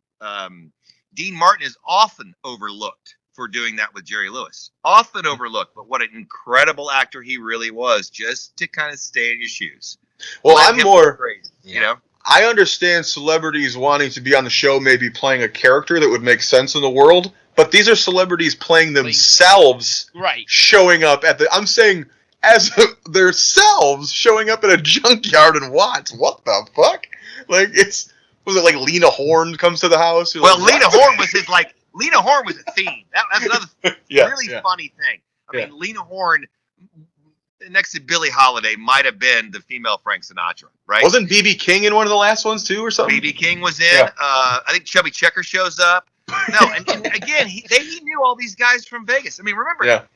Dean Martin is often overlooked for doing that with Jerry Lewis. Often overlooked, but what an incredible actor he really was, just to kind of stay in your shoes. Well, I'm more, crazy, I understand celebrities wanting to be on the show, maybe playing a character that would make sense in the world, but these are celebrities playing themselves, right? Showing up I'm saying, as themselves showing up at a junkyard in Watts. What the fuck? Like, was it like Lena Horne comes to the house? Well, Lena Horne was a theme. That's another really funny thing. I mean, Lena Horne, next to Billie Holiday, might have been the female Frank Sinatra, right? Wasn't B.B. King in one of the last ones too, or something? B.B. King was in. Yeah. I think Chubby Checker shows up. No, and again, he knew all these guys from Vegas. I mean, remember,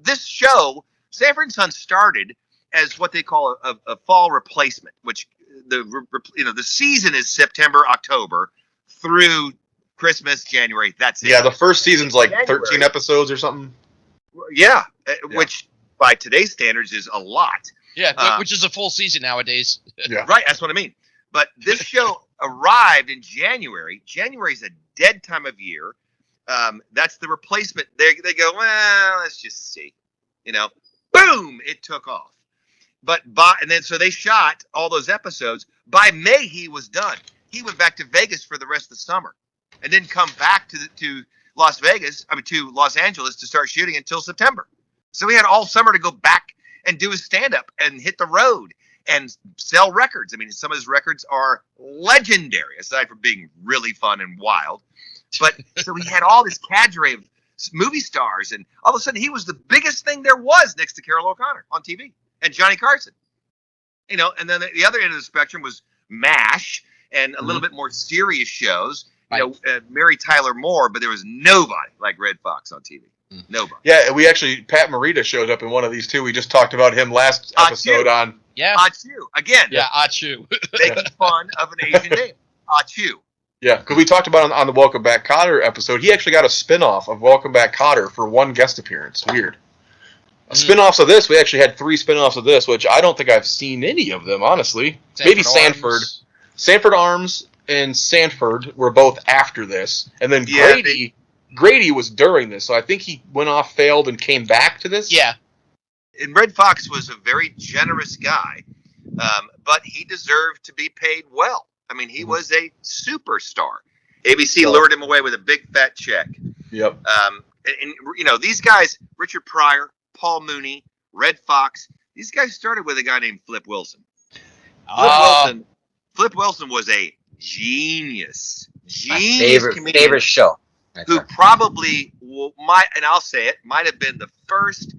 this show, Sanford and Son, started as what they call a fall replacement, which the season is September, October through Christmas, January. That's it. Yeah, the first season's like January. 13 episodes or something. Yeah, which by today's standards is a lot. Yeah, which is a full season nowadays. Yeah, right. That's what I mean. But this show arrived in January. January's a dead time of year. That's the replacement. They go, well, let's just see. Boom! It took off. so they shot all those episodes. By May, he was done. He went back to Vegas for the rest of the summer, and didn't come back to Los Angeles to start shooting until September. So he had all summer to go back and do his stand-up and hit the road and sell records. I mean, some of his records are legendary, aside from being really fun and wild. But so he had all this cadre of movie stars, and all of a sudden he was the biggest thing there was next to Carol O'Connor on TV and Johnny Carson. You know, and then the other end of the spectrum was MASH and a little bit more serious shows. You know, Mary Tyler Moore, but there was nobody like Red Fox on TV. Nobody. Yeah, and we actually, Pat Morita showed up in one of these too. We just talked about him last episode on. Yeah. Achu. Again. Yeah, Achu. Making fun of an Asian name. Achu. Yeah, because we talked about on the Welcome Back Kotter episode, he actually got a spinoff of Welcome Back Kotter for one guest appearance. Weird. Spinoffs of this, we actually had 3 spinoffs of this, which I don't think I've seen any of them, honestly. Maybe Sanford. Sanford Arms and Sanford were both after this. And then Grady was during this, so I think he went off, failed, and came back to this. Yeah. And Red Fox was a very generous guy, but he deserved to be paid well. I mean, he was a superstar. ABC lured him away with a big fat check. Yep. And you know, these guys, Richard Pryor, Paul Mooney, Red Fox, these guys started with a guy named Flip Wilson. Flip Wilson was a genius. Favorite show. Who probably and I'll say it, might have been the first.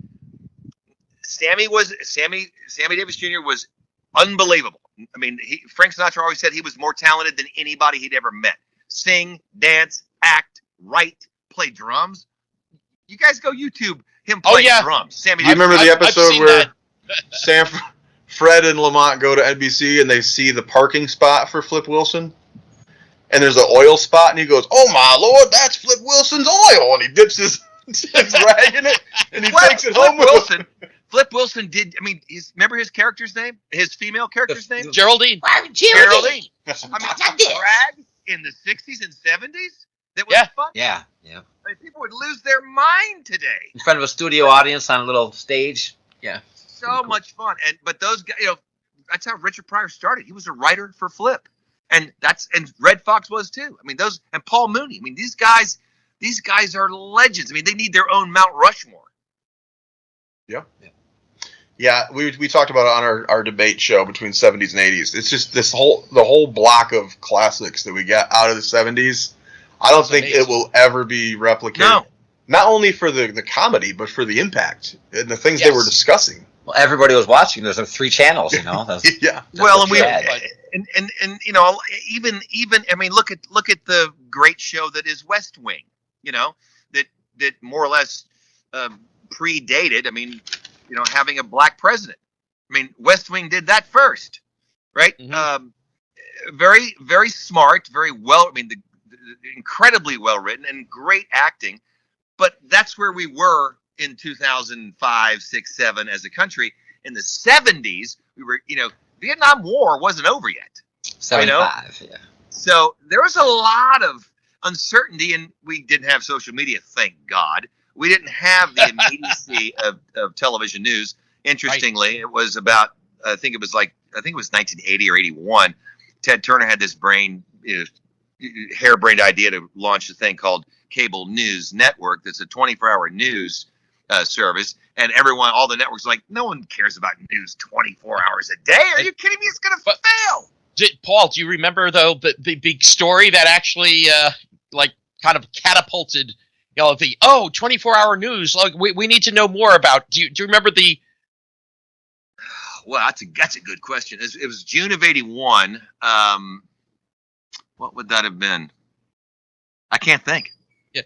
Sammy Davis Jr. was unbelievable. I mean, Frank Sinatra always said he was more talented than anybody he'd ever met. Sing, dance, act, write, play drums. You guys go YouTube him play drums. Sammy. Do you remember the episode where Fred and Lamont go to NBC and they see the parking spot for Flip Wilson? And there's an oil spot, and he goes, "Oh my Lord, that's Flip Wilson's oil!" And he dips his rag in it, and he takes it home with him. Flip Wilson did. I mean, remember his character's name? His female character's name? Geraldine. Geraldine. I mean, drag in the 60s and 70s. That was fun. Yeah. I mean, people would lose their mind today. In front of a studio audience on a little stage. Yeah. So much fun. But those guys, you know, that's how Richard Pryor started. He was a writer for Flip. And Red Fox was too. I mean, and Paul Mooney. I mean, these guys are legends. I mean, they need their own Mount Rushmore. Yeah. We talked about it on our debate show between 70s and 80s. It's just the whole block of classics that we got out of the 70s. I don't think it will ever be replicated. No. Not only for the comedy, but for the impact and the things they were discussing. Well, everybody was watching. There's 3 channels, you know. Yeah. Well, and you know, even I mean, look at the great show that is West Wing. You know, that more or less predated. I mean, you know, having a black president. I mean, West Wing did that first, right? Mm-hmm. Very, very smart, very well. I mean, the incredibly well written and great acting. But that's where we were in 2005, 6, 7 as a country. In the 70s, we were, you know, Vietnam War wasn't over yet. 75, yeah. So there was a lot of uncertainty, and we didn't have social media, thank God. We didn't have the immediacy of television news. Interestingly, it was about, I think it was 1980 or 81. Ted Turner had this harebrained idea to launch a thing called Cable News Network. That's a 24-hour news service, and all the networks like, no one cares about news 24 hours a day. Are you kidding me? It's going to fail. Paul, do you remember though the big story that actually kind of catapulted, you know, the 24-hour news? Like we need to know more about. Do you remember the? Well, that's a good question. It was June of '81. What would that have been? I can't think. Yeah,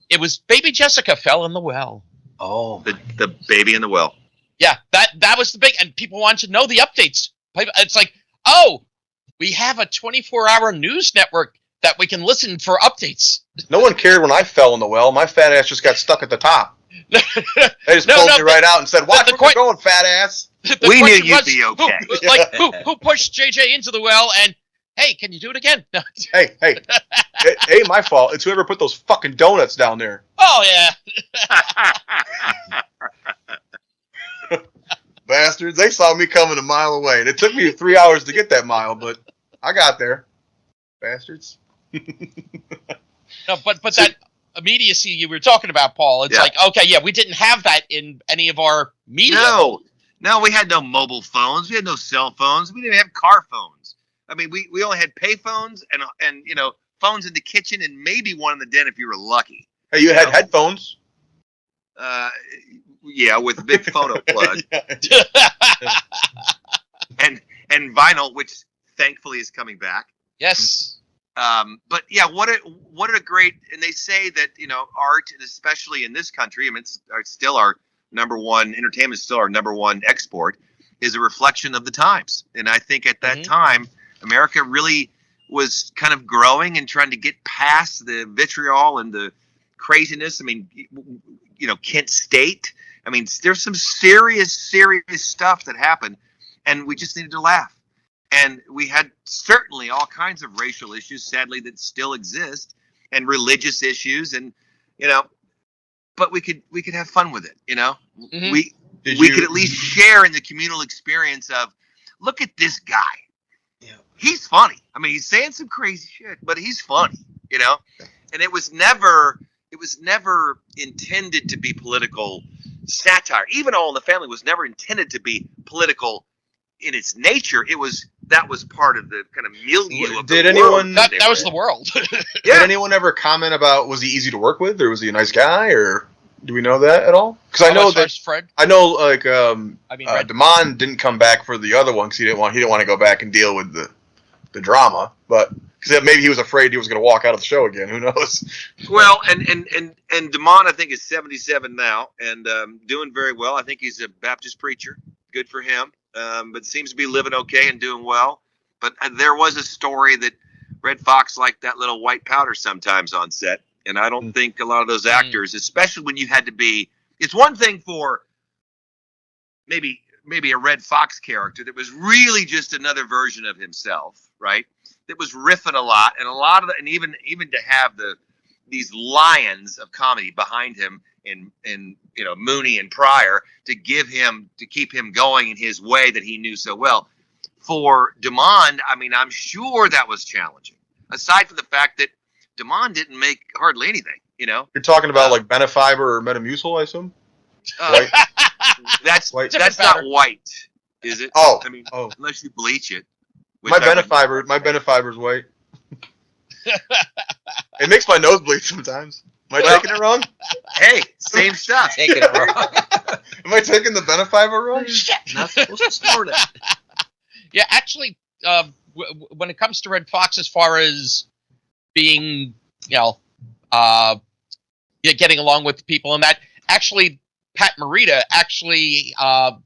it was Baby Jessica fell in the well. Oh, the baby in the well. Yeah, that was the big, and people wanted to know the updates. It's like, we have a 24-hour news network that we can listen for updates. No one cared when I fell in the well. My fat ass just got stuck at the top. They just pulled me right out and said, "Watch where you're going, fat ass." We knew you'd be okay. Who pushed JJ into the well? And hey, can you do it again? Hey, it ain't my fault. It's whoever put those fucking donuts down there. Oh yeah. Man, bastards. They saw me coming a mile away. And it took me 3 hours to get that mile, but I got there. Bastards. No, but that immediacy you were talking about, Paul, it's like, okay, yeah, we didn't have that in any of our media. No, we had no mobile phones. We had no cell phones. We didn't have car phones. I mean, we only had pay phones and phones in the kitchen and maybe one in the den if you were lucky. Hey, you had headphones? Yeah, with a big photo plug. and vinyl, which thankfully is coming back. Yes. But yeah, what a great, and they say that, art, and especially in this country, I mean, it's still our number one, entertainment is still our number one export, is a reflection of the times. And I think at that time, America really was kind of growing and trying to get past the vitriol and the craziness. I mean, Kent State. I mean, there's some serious stuff that happened, and we just needed to laugh. And we had certainly all kinds of racial issues, sadly, that still exist, and religious issues, and but we could have fun with it. We could at least share in the communal experience of, look at this guy. Yeah. He's funny. I mean, he's saying some crazy shit, but he's funny. And it was never intended to be political satire. Even All in the Family was never intended to be political in its nature. That was part of the kind of milieu of Did the anyone world. That was the world. Did anyone ever comment about, was he easy to work with, or was he a nice guy, or do we know that at all? Because I know that Fred. I know, like, Damon didn't come back for the other one because he didn't want to go back and deal with the drama, but because maybe he was afraid he was going to walk out of the show again. Who knows? Well, and Damon, I think, is 77 now and doing very well. I think he's a Baptist preacher. Good for him. But seems to be living okay and doing well. But there was a story that Red Fox liked that little white powder sometimes on set. And I don't think a lot of those actors, especially when you had to be, it's one thing for maybe a Red Fox character that was really just another version of himself, right? That was riffing a lot, and even to have these lions of comedy behind him in Mooney and Pryor to keep him going in his way that he knew so well. For Damon, I mean, I'm sure that was challenging. Aside from the fact that Damon didn't make hardly anything, You're talking about like Benefiber or Metamucil, I assume? White? That's White. not white, is it? Oh. I mean, unless you bleach it. My Benefiber's white. It makes my nose bleed sometimes. Am I taking it wrong? Hey, same stuff. Taking it wrong. Am I taking the Benefiber wrong? Not supposed to snort it. Yeah, actually, when it comes to Red Fox, as far as being, getting along with people and that, actually, Pat Morita actually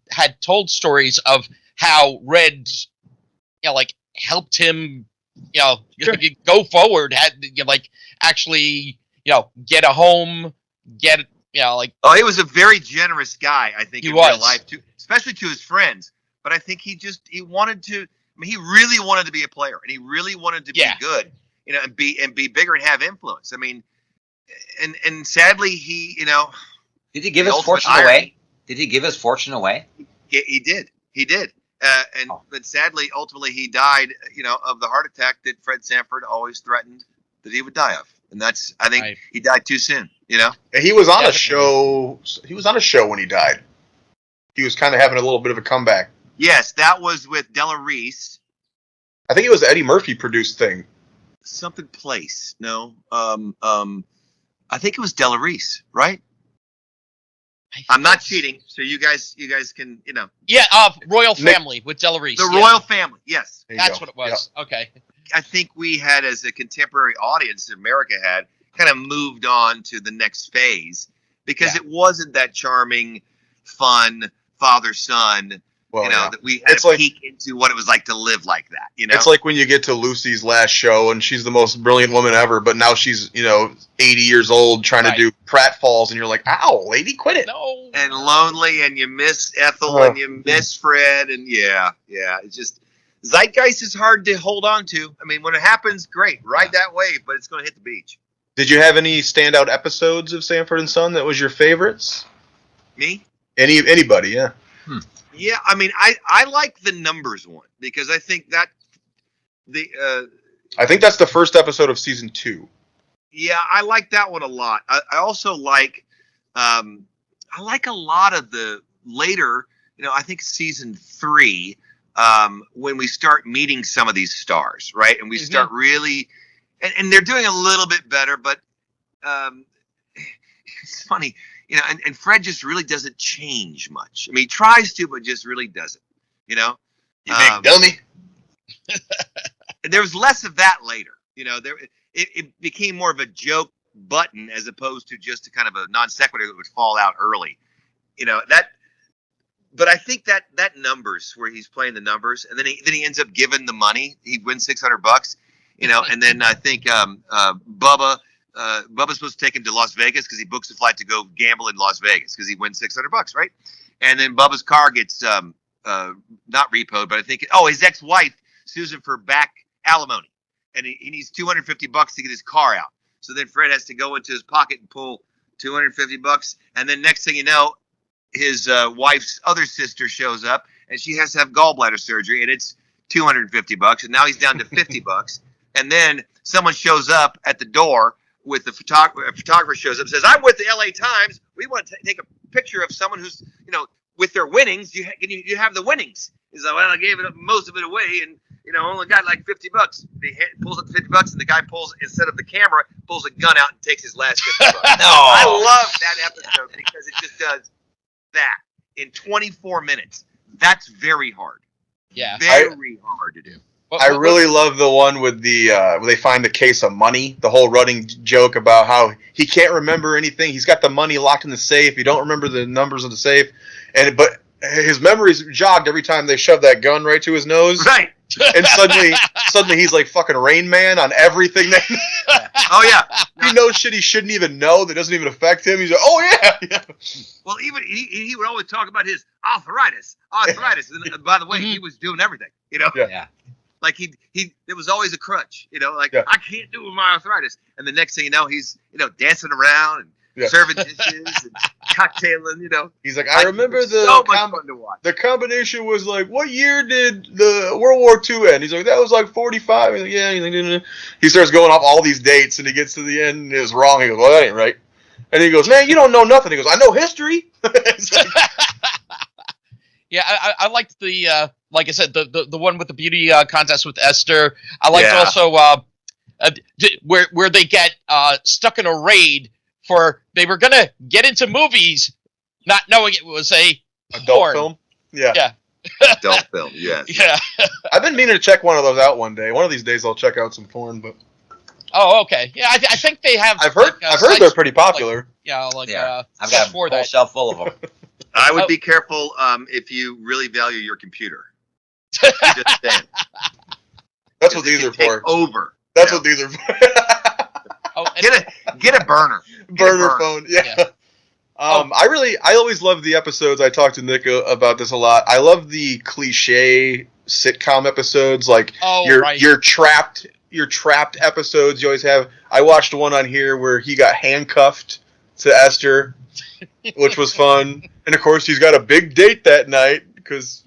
had told stories of how Red, helped him, go forward. Had actually, get a home, Oh, he was a very generous guy, I think, in real life too, especially to his friends. But I think he wanted to. I mean, he really wanted to be a player, and he really wanted to be good, and be bigger and have influence. I mean, and sadly, he, Did he give his fortune away? Did he give his fortune away? Yeah, he did. But sadly, ultimately, he died, of the heart attack that Fred Sanford always threatened that he would die of, and I think he died too soon. Yeah, he was on a show. He was on a show when he died. He was kind of having a little bit of a comeback. Yes, that was with Della Reese. I think it was Eddie Murphy produced thing. Something Place. No. I think it was Della Reese, right? I'm not cheating, so you guys can, Yeah, Royal Family with Della Reese. The Royal Family, yes. That's what it was. Yeah. Okay. I think we had, as a contemporary audience, America had kind of moved on to the next phase because it wasn't that charming, fun father-son. That we had to peek into what it was like to live like that. It's like when you get to Lucy's last show and she's the most brilliant woman ever, but now she's 80 years old trying to do pratfalls, and you're like, "Ow, lady, quit it!" No. And lonely, and you miss Ethel, and you miss Fred, and it's just zeitgeist is hard to hold on to. I mean, when it happens, great, ride that wave, but it's going to hit the beach. Did you have any standout episodes of Sanford and Son that was your favorites? Me? Anybody? Yeah. Yeah, I mean, I like the numbers one because I think that I think that's the first episode of season 2. Yeah, I like that one a lot. I also like I like a lot of the later, I think season 3, when we start meeting some of these stars, right? And we start really, and they're doing a little bit better, but it's funny, and Fred just really doesn't change much. I mean, he tries to, but just really doesn't, You big dummy. There was less of that later, it became more of a joke button as opposed to just a kind of a non sequitur that would fall out early, But I think that numbers where he's playing the numbers, and then he ends up giving the money. He wins $600, and then I think Bubba's supposed to take him to Las Vegas because he books a flight to go gamble in Las Vegas because he wins $600, right? And then Bubba's car gets not repoed, but I think his ex-wife sues him for back alimony, and he needs $250 to get his car out. So then Fred has to go into his pocket and pull $250, and then next thing you know, his wife's other sister shows up, and she has to have gallbladder surgery, and it's $250, and now he's down to $50. And then someone shows up at the door with a photographer shows up and says, "I'm with the LA Times. We want to take a picture of someone who's, with their winnings. You have the winnings." He's like, "Well, I gave most of it away, and only got like $50. He pulls up $50, and the guy instead of the camera, pulls a gun out and takes his last $50. No, I love that episode because it just does that in 24 minutes. That's very hard. Yeah, very hard to do. I really love the one with the where they find the case of money. The whole running joke about how he can't remember anything. He's got the money locked in the safe. You don't remember the numbers of the safe, but his memory's jogged every time they shove that gun right to his nose. Right. And suddenly he's like fucking Rain Man on everything. Oh yeah. He knows shit he shouldn't even know that doesn't even affect him. He's like, oh yeah. Well, even he would always talk about his arthritis. And by the way, he was doing everything. Yeah. Like it was always a crutch. I can't do it with my arthritis. And the next thing you know, he's dancing around and serving dishes and cocktailing. He's like, I remember so much fun to watch. The combination was like, what year did the World War II end? He's like, that was like 45. He's like, yeah. He starts going off all these dates, and he gets to the end and it's wrong. He goes, well, that ain't right. And he goes, man, you don't know nothing. He goes, I know history. Yeah, I liked the like I said, the one with the beauty contest with Esther. I liked also where they get stuck in a raid they were gonna get into movies, not knowing it was a adult porn film. Yeah. Adult film. Yes. Yeah. I've been meaning to check one of those out one day. One of these days I'll check out some porn, but. Oh, okay. Yeah, I think they have. I've heard they're pretty popular. I've got a whole shelf full of them. I would be careful if you really value your computer. Just saying. That's what these are for. Over. That's what these are for. Get a burner. Burner phone. Yeah. I always love the episodes. I talked to Nick about this a lot. I love the cliche sitcom episodes, like your trapped episodes. You always have. I watched one on here where he got handcuffed to Esther, which was fun. And of course, he's got a big date that night because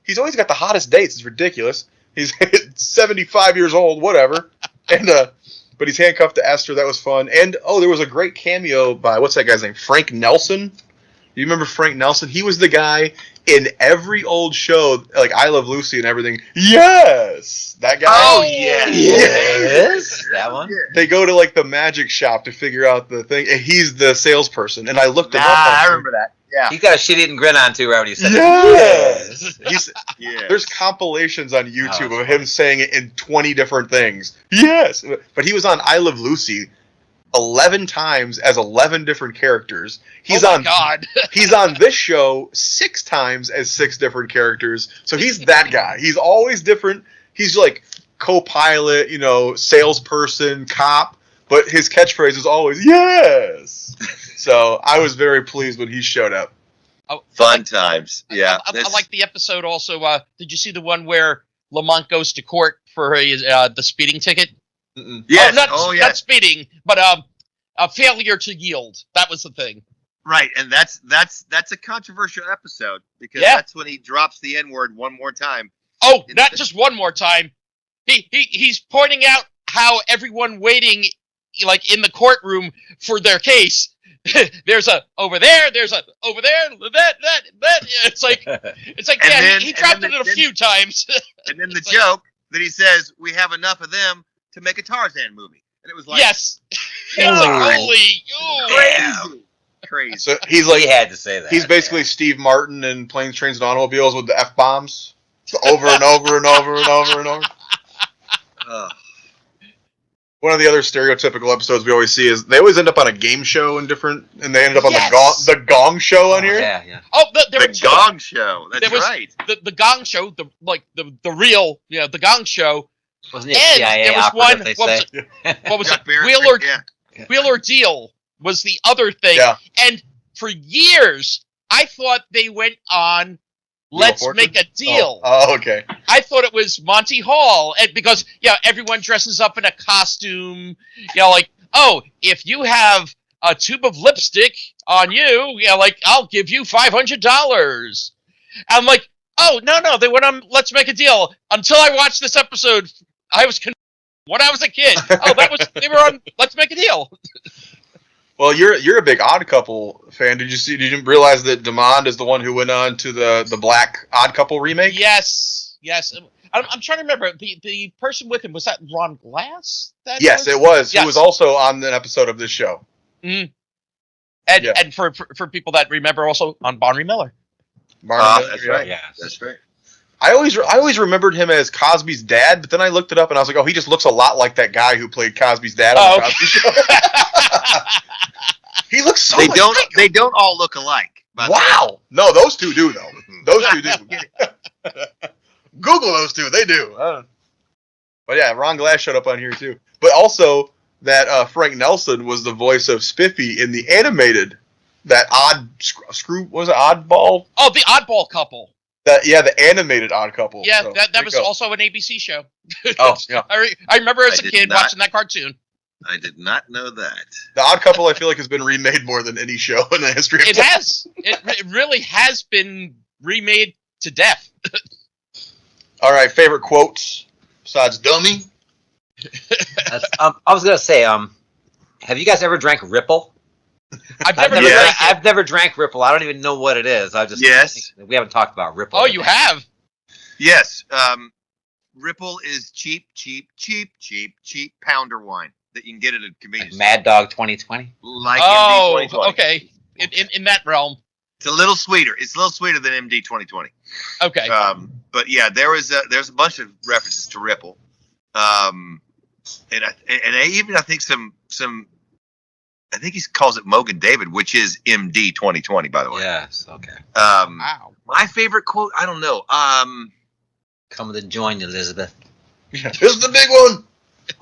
he's always got the hottest dates. It's ridiculous. He's 75 years old, whatever, but he's handcuffed to Esther. That was fun. And there was a great cameo by what's that guy's name? Frank Nelson. Do you remember Frank Nelson? He was the guy in every old show, like I Love Lucy and everything. Yes, that guy. Oh yes, that one. They go to like the magic shop to figure out the thing. And he's the salesperson, and I looked him up. I remember that. Yeah, he's got a shit-eating grin on too, right when you said yes. There's compilations on YouTube of him saying it in 20 different things. Yes, but he was on I Love Lucy 11 times as 11 different characters. He's on this show 6 times as 6 different characters. So he's that guy. He's always different. He's like co-pilot, salesperson, cop, but his catchphrase is always yes. So I was very pleased when he showed up. Fun times. Yeah. I like the episode also. Did you see the one where Lamont goes to court for the speeding ticket? Mm-mm. Yes. Not speeding, but a failure to yield. That was the thing. Right, and that's a controversial episode because that's when he drops the N-word one more time. Oh, not just one more time. He's pointing out how everyone waiting, like in the courtroom for their case. There's a over there. There's a over there. That. It's like he dropped it a few times. And then the joke that he says, "We have enough of them to make a Tarzan movie," and it was like, yes, it's like holy, crazy. So he's like, he had to say that. He's basically Steve Martin in Planes, Trains, and Automobiles with the F-bombs. Over and over and over and over and over. One of the other stereotypical episodes we always see is they always end up on a game show and they ended up on the Gong Show on here. Yeah. Oh, the Gong Show. That's right. The Gong Show, the real, the Gong Show. Wasn't it CIA there was one. What was it? Wheel or Deal was the other thing. Yeah. And for years, I thought they went on Let's Make a Deal. Oh, okay. I thought it was Monty Hall, and because everyone dresses up in a costume. Like, oh, if you have a tube of lipstick on you, I'll give you $500. I'm like, oh no, they went on Let's Make a Deal. Until I watched this episode, I was when I was a kid. Oh, they were on Let's Make a Deal. Well, you're a big Odd Couple fan. Did you realize that Damond is the one who went on to the Black Odd Couple remake? Yes. I'm trying to remember the person with him. Was that Ron Glass? Yes, it was. Yes. He was also on an episode of this show. Mm. And for people that remember, also on Barney Miller. That's right. Yeah, that's right. I always remembered him as Cosby's dad, but then I looked it up and I was like, oh, he just looks a lot like that guy who played Cosby's dad on the Cosby Show. He looks so. They don't all look alike. Wow. No, those two do though. Those two do. Google those two. They do. But yeah, Ron Glass showed up on here too. But also that Frank Nelson was the voice of Spiffy in the animated. That Oddball? Oh, the Oddball Couple. The animated Odd Couple. Yeah, so, that was also an ABC show. Oh, yeah. I remember as a kid watching that cartoon. I did not know that. The Odd Couple, I feel like, has been remade more than any show in the history of It has. It really has been remade to death. All right, favorite quotes besides dummy? I was going to say, have you guys ever drank Ripple? I've never drank Ripple. I don't even know what it is. We haven't talked about Ripple. Oh, you have? Yes. Ripple is cheap pounder wine that you can get at a convenience store. Mad Dog 2020? Like MD 2020. Okay. In that realm. It's a little sweeter. It's a little sweeter than MD 2020. Okay. But yeah, there's a bunch of references to Ripple. And I think some I think he calls it Mogan David, which is MD 2020, by the way. Yes, okay. Wow. My favorite quote, I don't know. Come to join Elizabeth. This is the big one.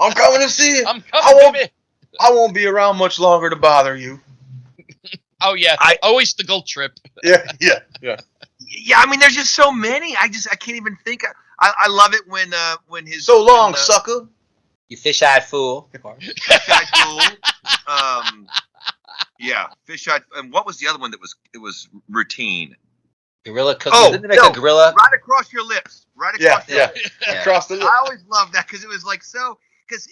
I'm coming to see it. I'm coming, baby. I won't be around much longer to bother you. Oh yeah, always the gold trip. Yeah. Yeah, I mean, there's just so many. I can't even think. I love it when his so long, sucker. You fish-eyed fool. Fish-eyed fool. Yeah, fish-eyed. And what was the other one that was routine? Gorilla cookie. Oh, Didn't they make a gorilla? Right across your lips. Right across your lips. Across the lips. I always loved that because it was like so. Because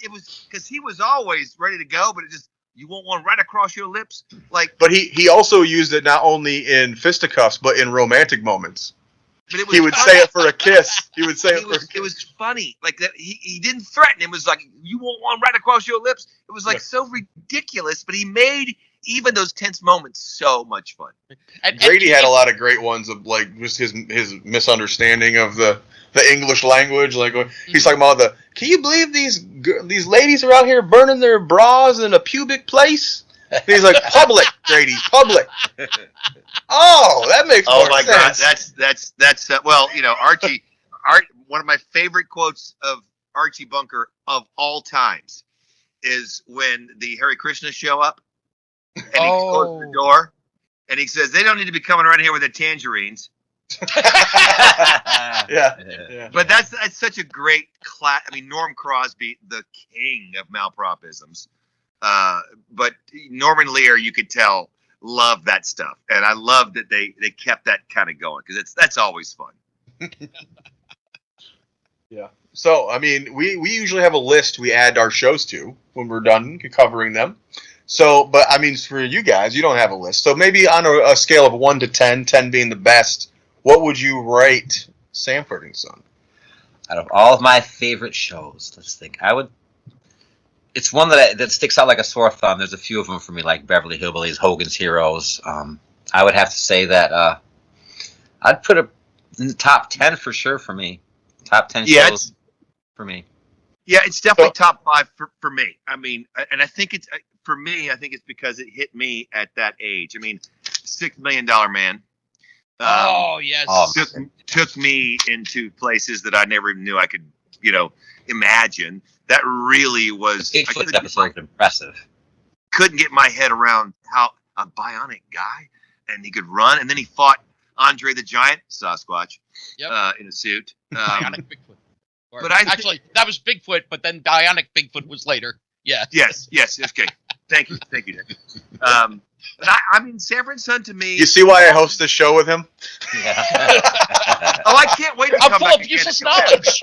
he was always ready to go, but it just. You want one right across your lips, But he also used it not only in fisticuffs but in romantic moments. But it was he would say it for a kiss. He would say it for a kiss. It was funny, like that. He didn't threaten. It was like, you want one right across your lips. It was like so ridiculous, but he made even those tense moments so much fun. Grady had a lot of great ones of like just his misunderstanding of the English language. Like he's talking about can you believe these ladies are out here burning their bras in a pubic place? And he's like, public, Grady, public. Oh, that makes more sense. Oh my God, that's well, Archie. One of my favorite quotes of Archie Bunker of all times is when the Hare Krishnas show up and he closes the door and he says, "They don't need to be coming around here with their tangerines." Yeah. But that's such a great class. I mean, Norm Crosby, the king of malpropisms. But Norman Lear, you could tell, love that stuff, and I love that they kept that kind of going because that's always fun. Yeah. So, I mean, we usually have a list we add our shows to when we're done covering them. So, but I mean, for you guys, you don't have a list. So maybe on a scale of 1 to 10, 10 being the best, what would you rate Sanford and Son? Out of all of my favorite shows, let's think. It's one that sticks out like a sore thumb. There's a few of them for me, like Beverly Hillbillies, Hogan's Heroes. I would have to say that I'd put it in the top 10 for sure for me. Top 10 shows for me. Yeah, it's definitely top 5 for me. I mean, and I think it's for me. I think it's because it hit me at that age. I mean, $6 Million Man. Took me into places that I never even knew I could, imagine. That really was. 8-foot episode was impressive. Couldn't get my head around how a bionic guy, and he could run, and then he fought Andre the Giant, Sasquatch, in a suit. Bionic Bigfoot. But that was Bigfoot, but then Bionic Bigfoot was later. Yeah. Yes. Okay. Thank you, Nick. But I mean, Sanford and Son to me. You see why I host this show with him? Yeah. I can't wait to come I'm full back of useless knowledge.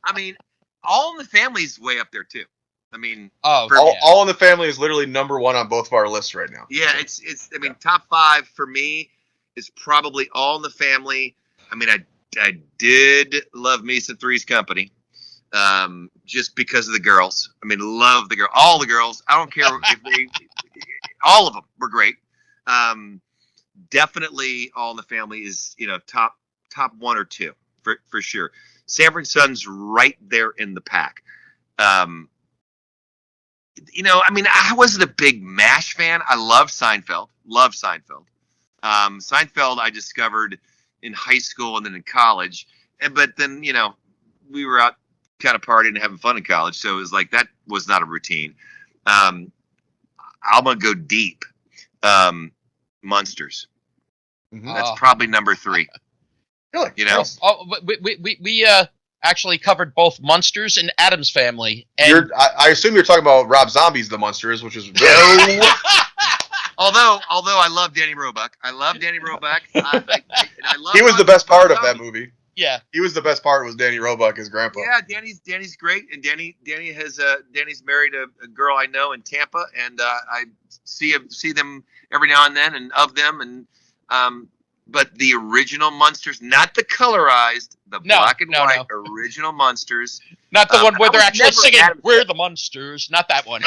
I mean, All in the Family's way up there too. I mean, All in the Family is literally number 1 on both of our lists right now. Yeah, it's. I mean, top 5 for me is probably All in the Family. I mean, I did love me some Three's Company, just because of the girls. I mean, love the girl, all the girls. I don't care if they, all of them were great. Definitely, All in the Family is top 1 or 2 for sure. Sanford and Son's right there in the pack. I mean, I wasn't a big MASH fan. I love Seinfeld. Seinfeld I discovered in high school and then in college. But then, we were out kind of partying and having fun in college. So it was like, that was not a routine. I'm going to go deep. Munsters. Mm-hmm. That's probably number 3. Really? We actually covered both Munsters and Addams Family. And I assume you're talking about Rob Zombie's The Munsters, which is very... Although I love Danny Roebuck. I love Danny Roebuck. He was the best part of that movie. Yeah. He was the best part was Danny Roebuck, his grandpa. Yeah, Danny's great, and Danny's married a girl I know in Tampa, and I see them every now and then, and of them, and but the original Munsters, not the colorized, the black and white original Munsters. Not the one where they're actually singing "We're the Munsters." Not that one.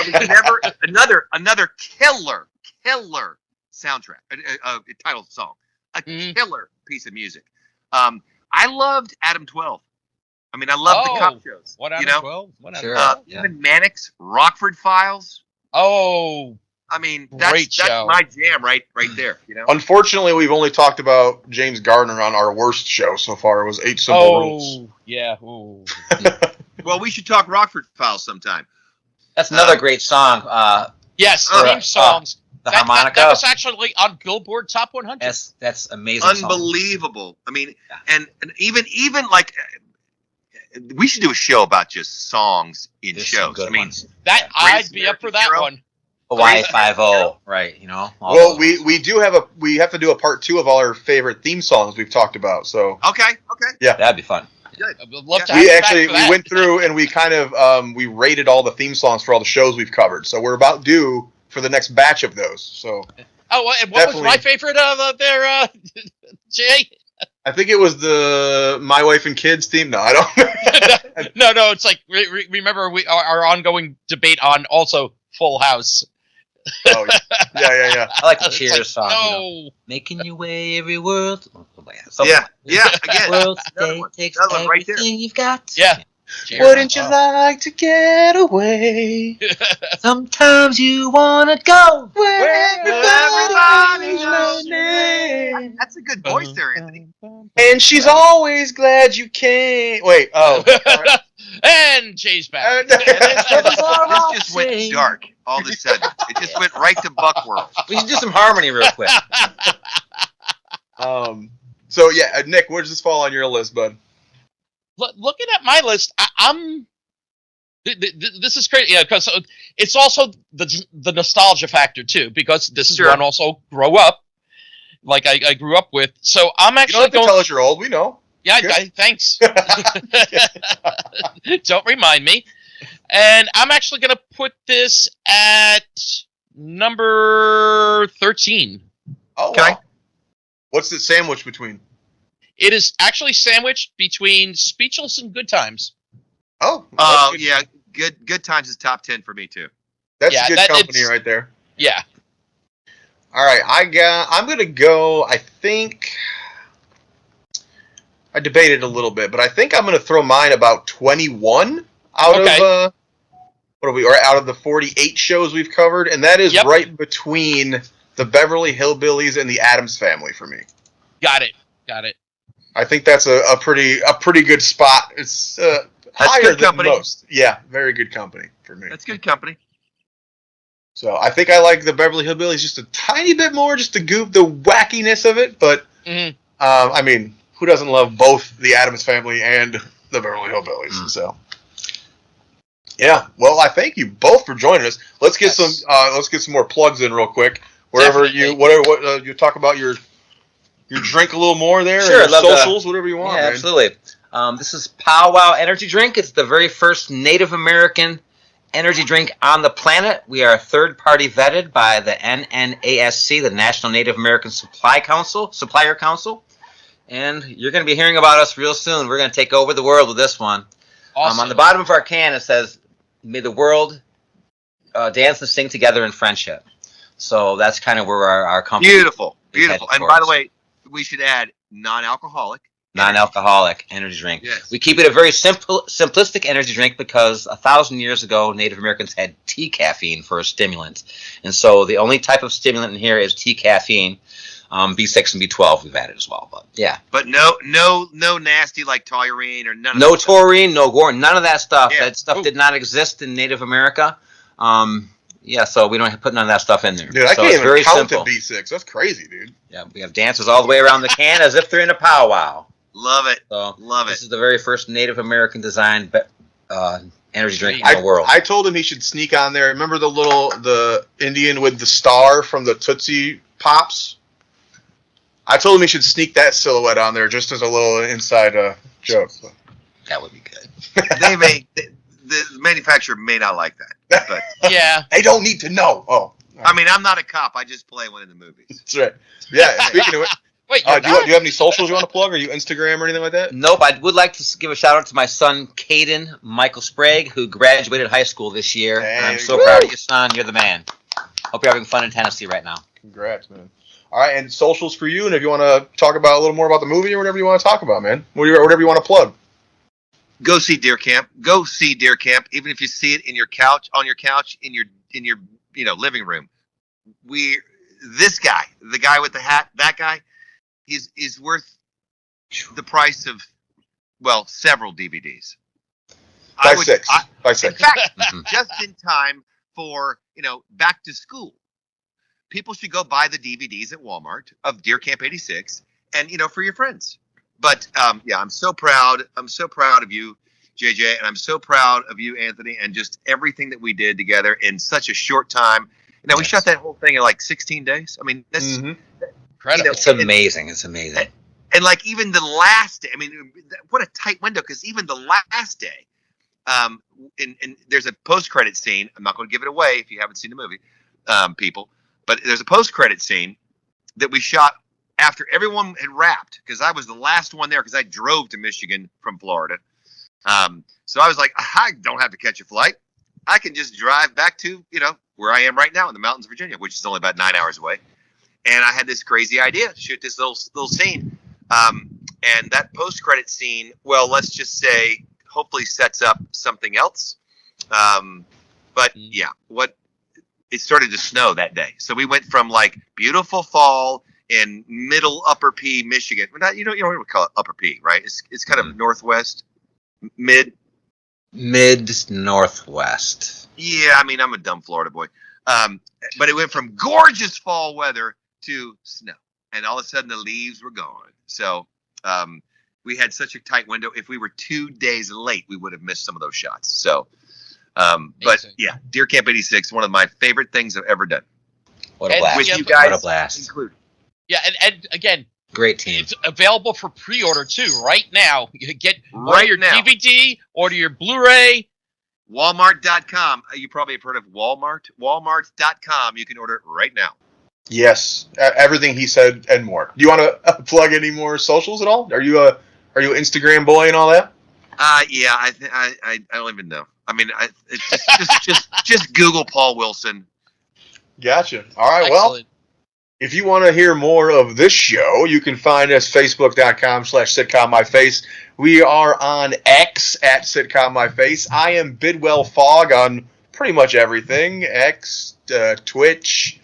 Another killer soundtrack, a title song, killer piece of music. I loved Adam 12. I mean, I loved the cop shows. What Adam 12? What Sure. Even Mannix, Rockford Files. Oh, I mean, that's my jam right there. Unfortunately, we've only talked about James Gardner on our worst show so far. It was 8 Simple Rules. Oh, yeah. Ooh. Well, we should talk Rockford Files sometime. That's another great song. Yes, theme songs. The harmonica. That was actually on Billboard Top 100. That's amazing. Unbelievable. Song. I mean, and even like we should do a show about just songs in shows. I mean, I'd be up for that one. Hawaii 5-0, right? Well, we have to do a part 2 of all our favorite theme songs we've talked about. So okay, yeah, that'd be fun. Good. I'd love to we went through and we kind of we rated all the theme songs for all the shows we've covered. So we're about due for the next batch of those. So and what was my favorite of their Jay? I think it was the My Wife and Kids theme. No, I don't. No. It's like remember our ongoing debate on also Full House. Oh yeah. I like the Cheers song. No, making your way every world. Yeah. Again, world today takes everything right you've got. Yeah. Wouldn't you like to get away? Sometimes you wanna go where everybody's listening. That's a good voice there, Anthony. And she's always glad you came. Wait, and Jay's back. This just went dark all of a sudden. It just went right to Buckworld. We should do some harmony real quick. So yeah, Nick, where does this fall on your list, bud? Looking at my list, I'm This is crazy, because it's also the nostalgia factor too, because this is one also grow up like I grew up with. So I'm actually you don't have to tell us you're old. We know. Yeah, thanks. Don't remind me. And I'm actually going to put this at number 13. Oh, okay. Wow. What's it sandwiched between? It is actually sandwiched between Speechless and Good Times. Oh, yeah. Good Times is top 10 for me too. That's good company right there. Yeah. All right, I'm gonna go. I think I debated a little bit, but I think I'm gonna throw mine about 21 out of what are we? Or out of the 48 shows we've covered, and that is right between the Beverly Hillbillies and the Addams Family for me. Got it. I think that's a pretty good spot. It's higher than most. Yeah, very good company for me. That's good company. So I think I like the Beverly Hillbillies just a tiny bit more, just the wackiness of it. But I mean, who doesn't love both the Addams Family and the Beverly Hillbillies? So yeah, well, I thank you both for joining us. Let's get some more plugs in real quick. Wherever you talk about your drink a little more there, sure, socials, whatever you want. Yeah, man. Absolutely. This is Powwow Energy Drink. It's the very first Native American energy drink on the planet. We are third-party vetted by the NNASC, the National Native American Supplier Council. And you're going to be hearing about us real soon. We're going to take over the world with this one. Awesome. On the bottom of our can, it says, "May the world dance and sing together in friendship." So that's kind of where our company Beautiful. And by the way, we should add non-alcoholic energy drink. Yes. We keep it a very simplistic energy drink because 1,000 years ago, Native Americans had tea caffeine for a stimulant. And so the only type of stimulant in here is tea caffeine. B6 and B12 we've added as well. But yeah. But no nasty like taurine or none of no that taurine, no guar, none of that stuff. Yeah. That stuff did not exist in Native America. So we don't put none of that stuff in there. Dude, I can't even count to B6. That's crazy, dude. Yeah, we have dancers all the way around the can as if they're in a powwow. Love it. So Love it. This is the very first Native American designed energy drink in the world. I told him he should sneak on there. Remember the Indian with the star from the Tootsie Pops? I told him he should sneak that silhouette on there just as a little inside joke. That would be good. The manufacturer may not like that, but yeah, they don't need to know. Oh, I mean, I'm not a cop. I just play one in the movies. That's right. Yeah. Speaking of it, wait, do you have any socials you want to plug? Or you Instagram or anything like that? Nope. I would like to give a shout out to my son, Caden Michael Sprague, who graduated high school this year. Hey, and I'm so proud of you, son. You're the man. Hope you're having fun in Tennessee right now. Congrats, man. All right, and socials for you, and if you want to talk about a little more about the movie or whatever you want to talk about, man, whatever you want to plug. Go see Deer Camp. Go see Deer Camp, even if you see it in your couch, in your living room. This guy, the guy with the hat, that guy, is worth the price of several DVDs. Buy six. In fact, just in time for back to school. People should go buy the DVDs at Walmart of Deer Camp 86 and, for your friends. But, I'm so proud. I'm so proud of you, JJ, and I'm so proud of you, Anthony, and just everything that we did together in such a short time. We shot that whole thing in like 16 days. I mean, that's incredible. It's amazing. It's amazing. And like even the last day, I mean, what a tight window, because even the last day, and there's a post-credit scene. I'm not going to give it away if you haven't seen the movie, people. But there's a post-credit scene that we shot after everyone had wrapped, because I was the last one there because I drove to Michigan from Florida. So I was like, I don't have to catch a flight. I can just drive back to, where I am right now in the mountains of Virginia, which is only about 9 hours away. And I had this crazy idea, shoot this little scene. And that post-credit scene, let's just say, hopefully sets up something else. It started to snow that day. So we went from like beautiful fall in middle Upper P, Michigan. You don't want to call it Upper P, right? It's kind of northwest, mid northwest. Yeah, I mean, I'm a dumb Florida boy. But it went from gorgeous fall weather to snow, and all of a sudden the leaves were gone. So we had such a tight window. If we were 2 days late, we would have missed some of those shots. So But yeah, Deer Camp 86, one of my favorite things I've ever done. What a blast! With you guys what a blast! included. Yeah, and again, great team. It's available for pre-order too right now. You get Right your now. DVD, order your Blu-ray. Walmart.com. You probably have heard of Walmart. Walmart.com. You can order it right now. Yes, everything he said and more. Do you want to plug any more socials at all? Are you an Instagram boy and all that? Yeah, I don't even know. I mean, just Google Paul Wilson. Gotcha. All right. Excellent. Well, if you want to hear more of this show, you can find us facebook.com/sitcommyface. We are on X at sitcommyface. I am Bidwell Fogg on pretty much everything. X, Twitch,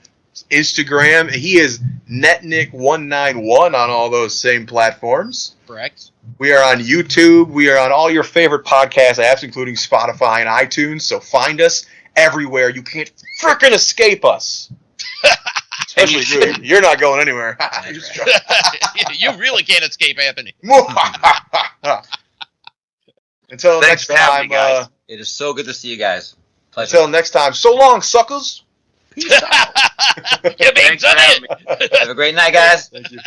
Instagram. He is Netnick191 on all those same platforms. Correct. We are on YouTube. We are on all your favorite podcast apps, including Spotify and iTunes. So find us everywhere. You can't frickin' escape us. Especially you. You're not going anywhere. You really can't escape Anthony. Until Thanks next for having time. me, guys. It is so good to see you guys. Pleasure. Until next time. So long, suckers. Peace out. You're being Thanks for having me. Have a great night, guys. Thank you.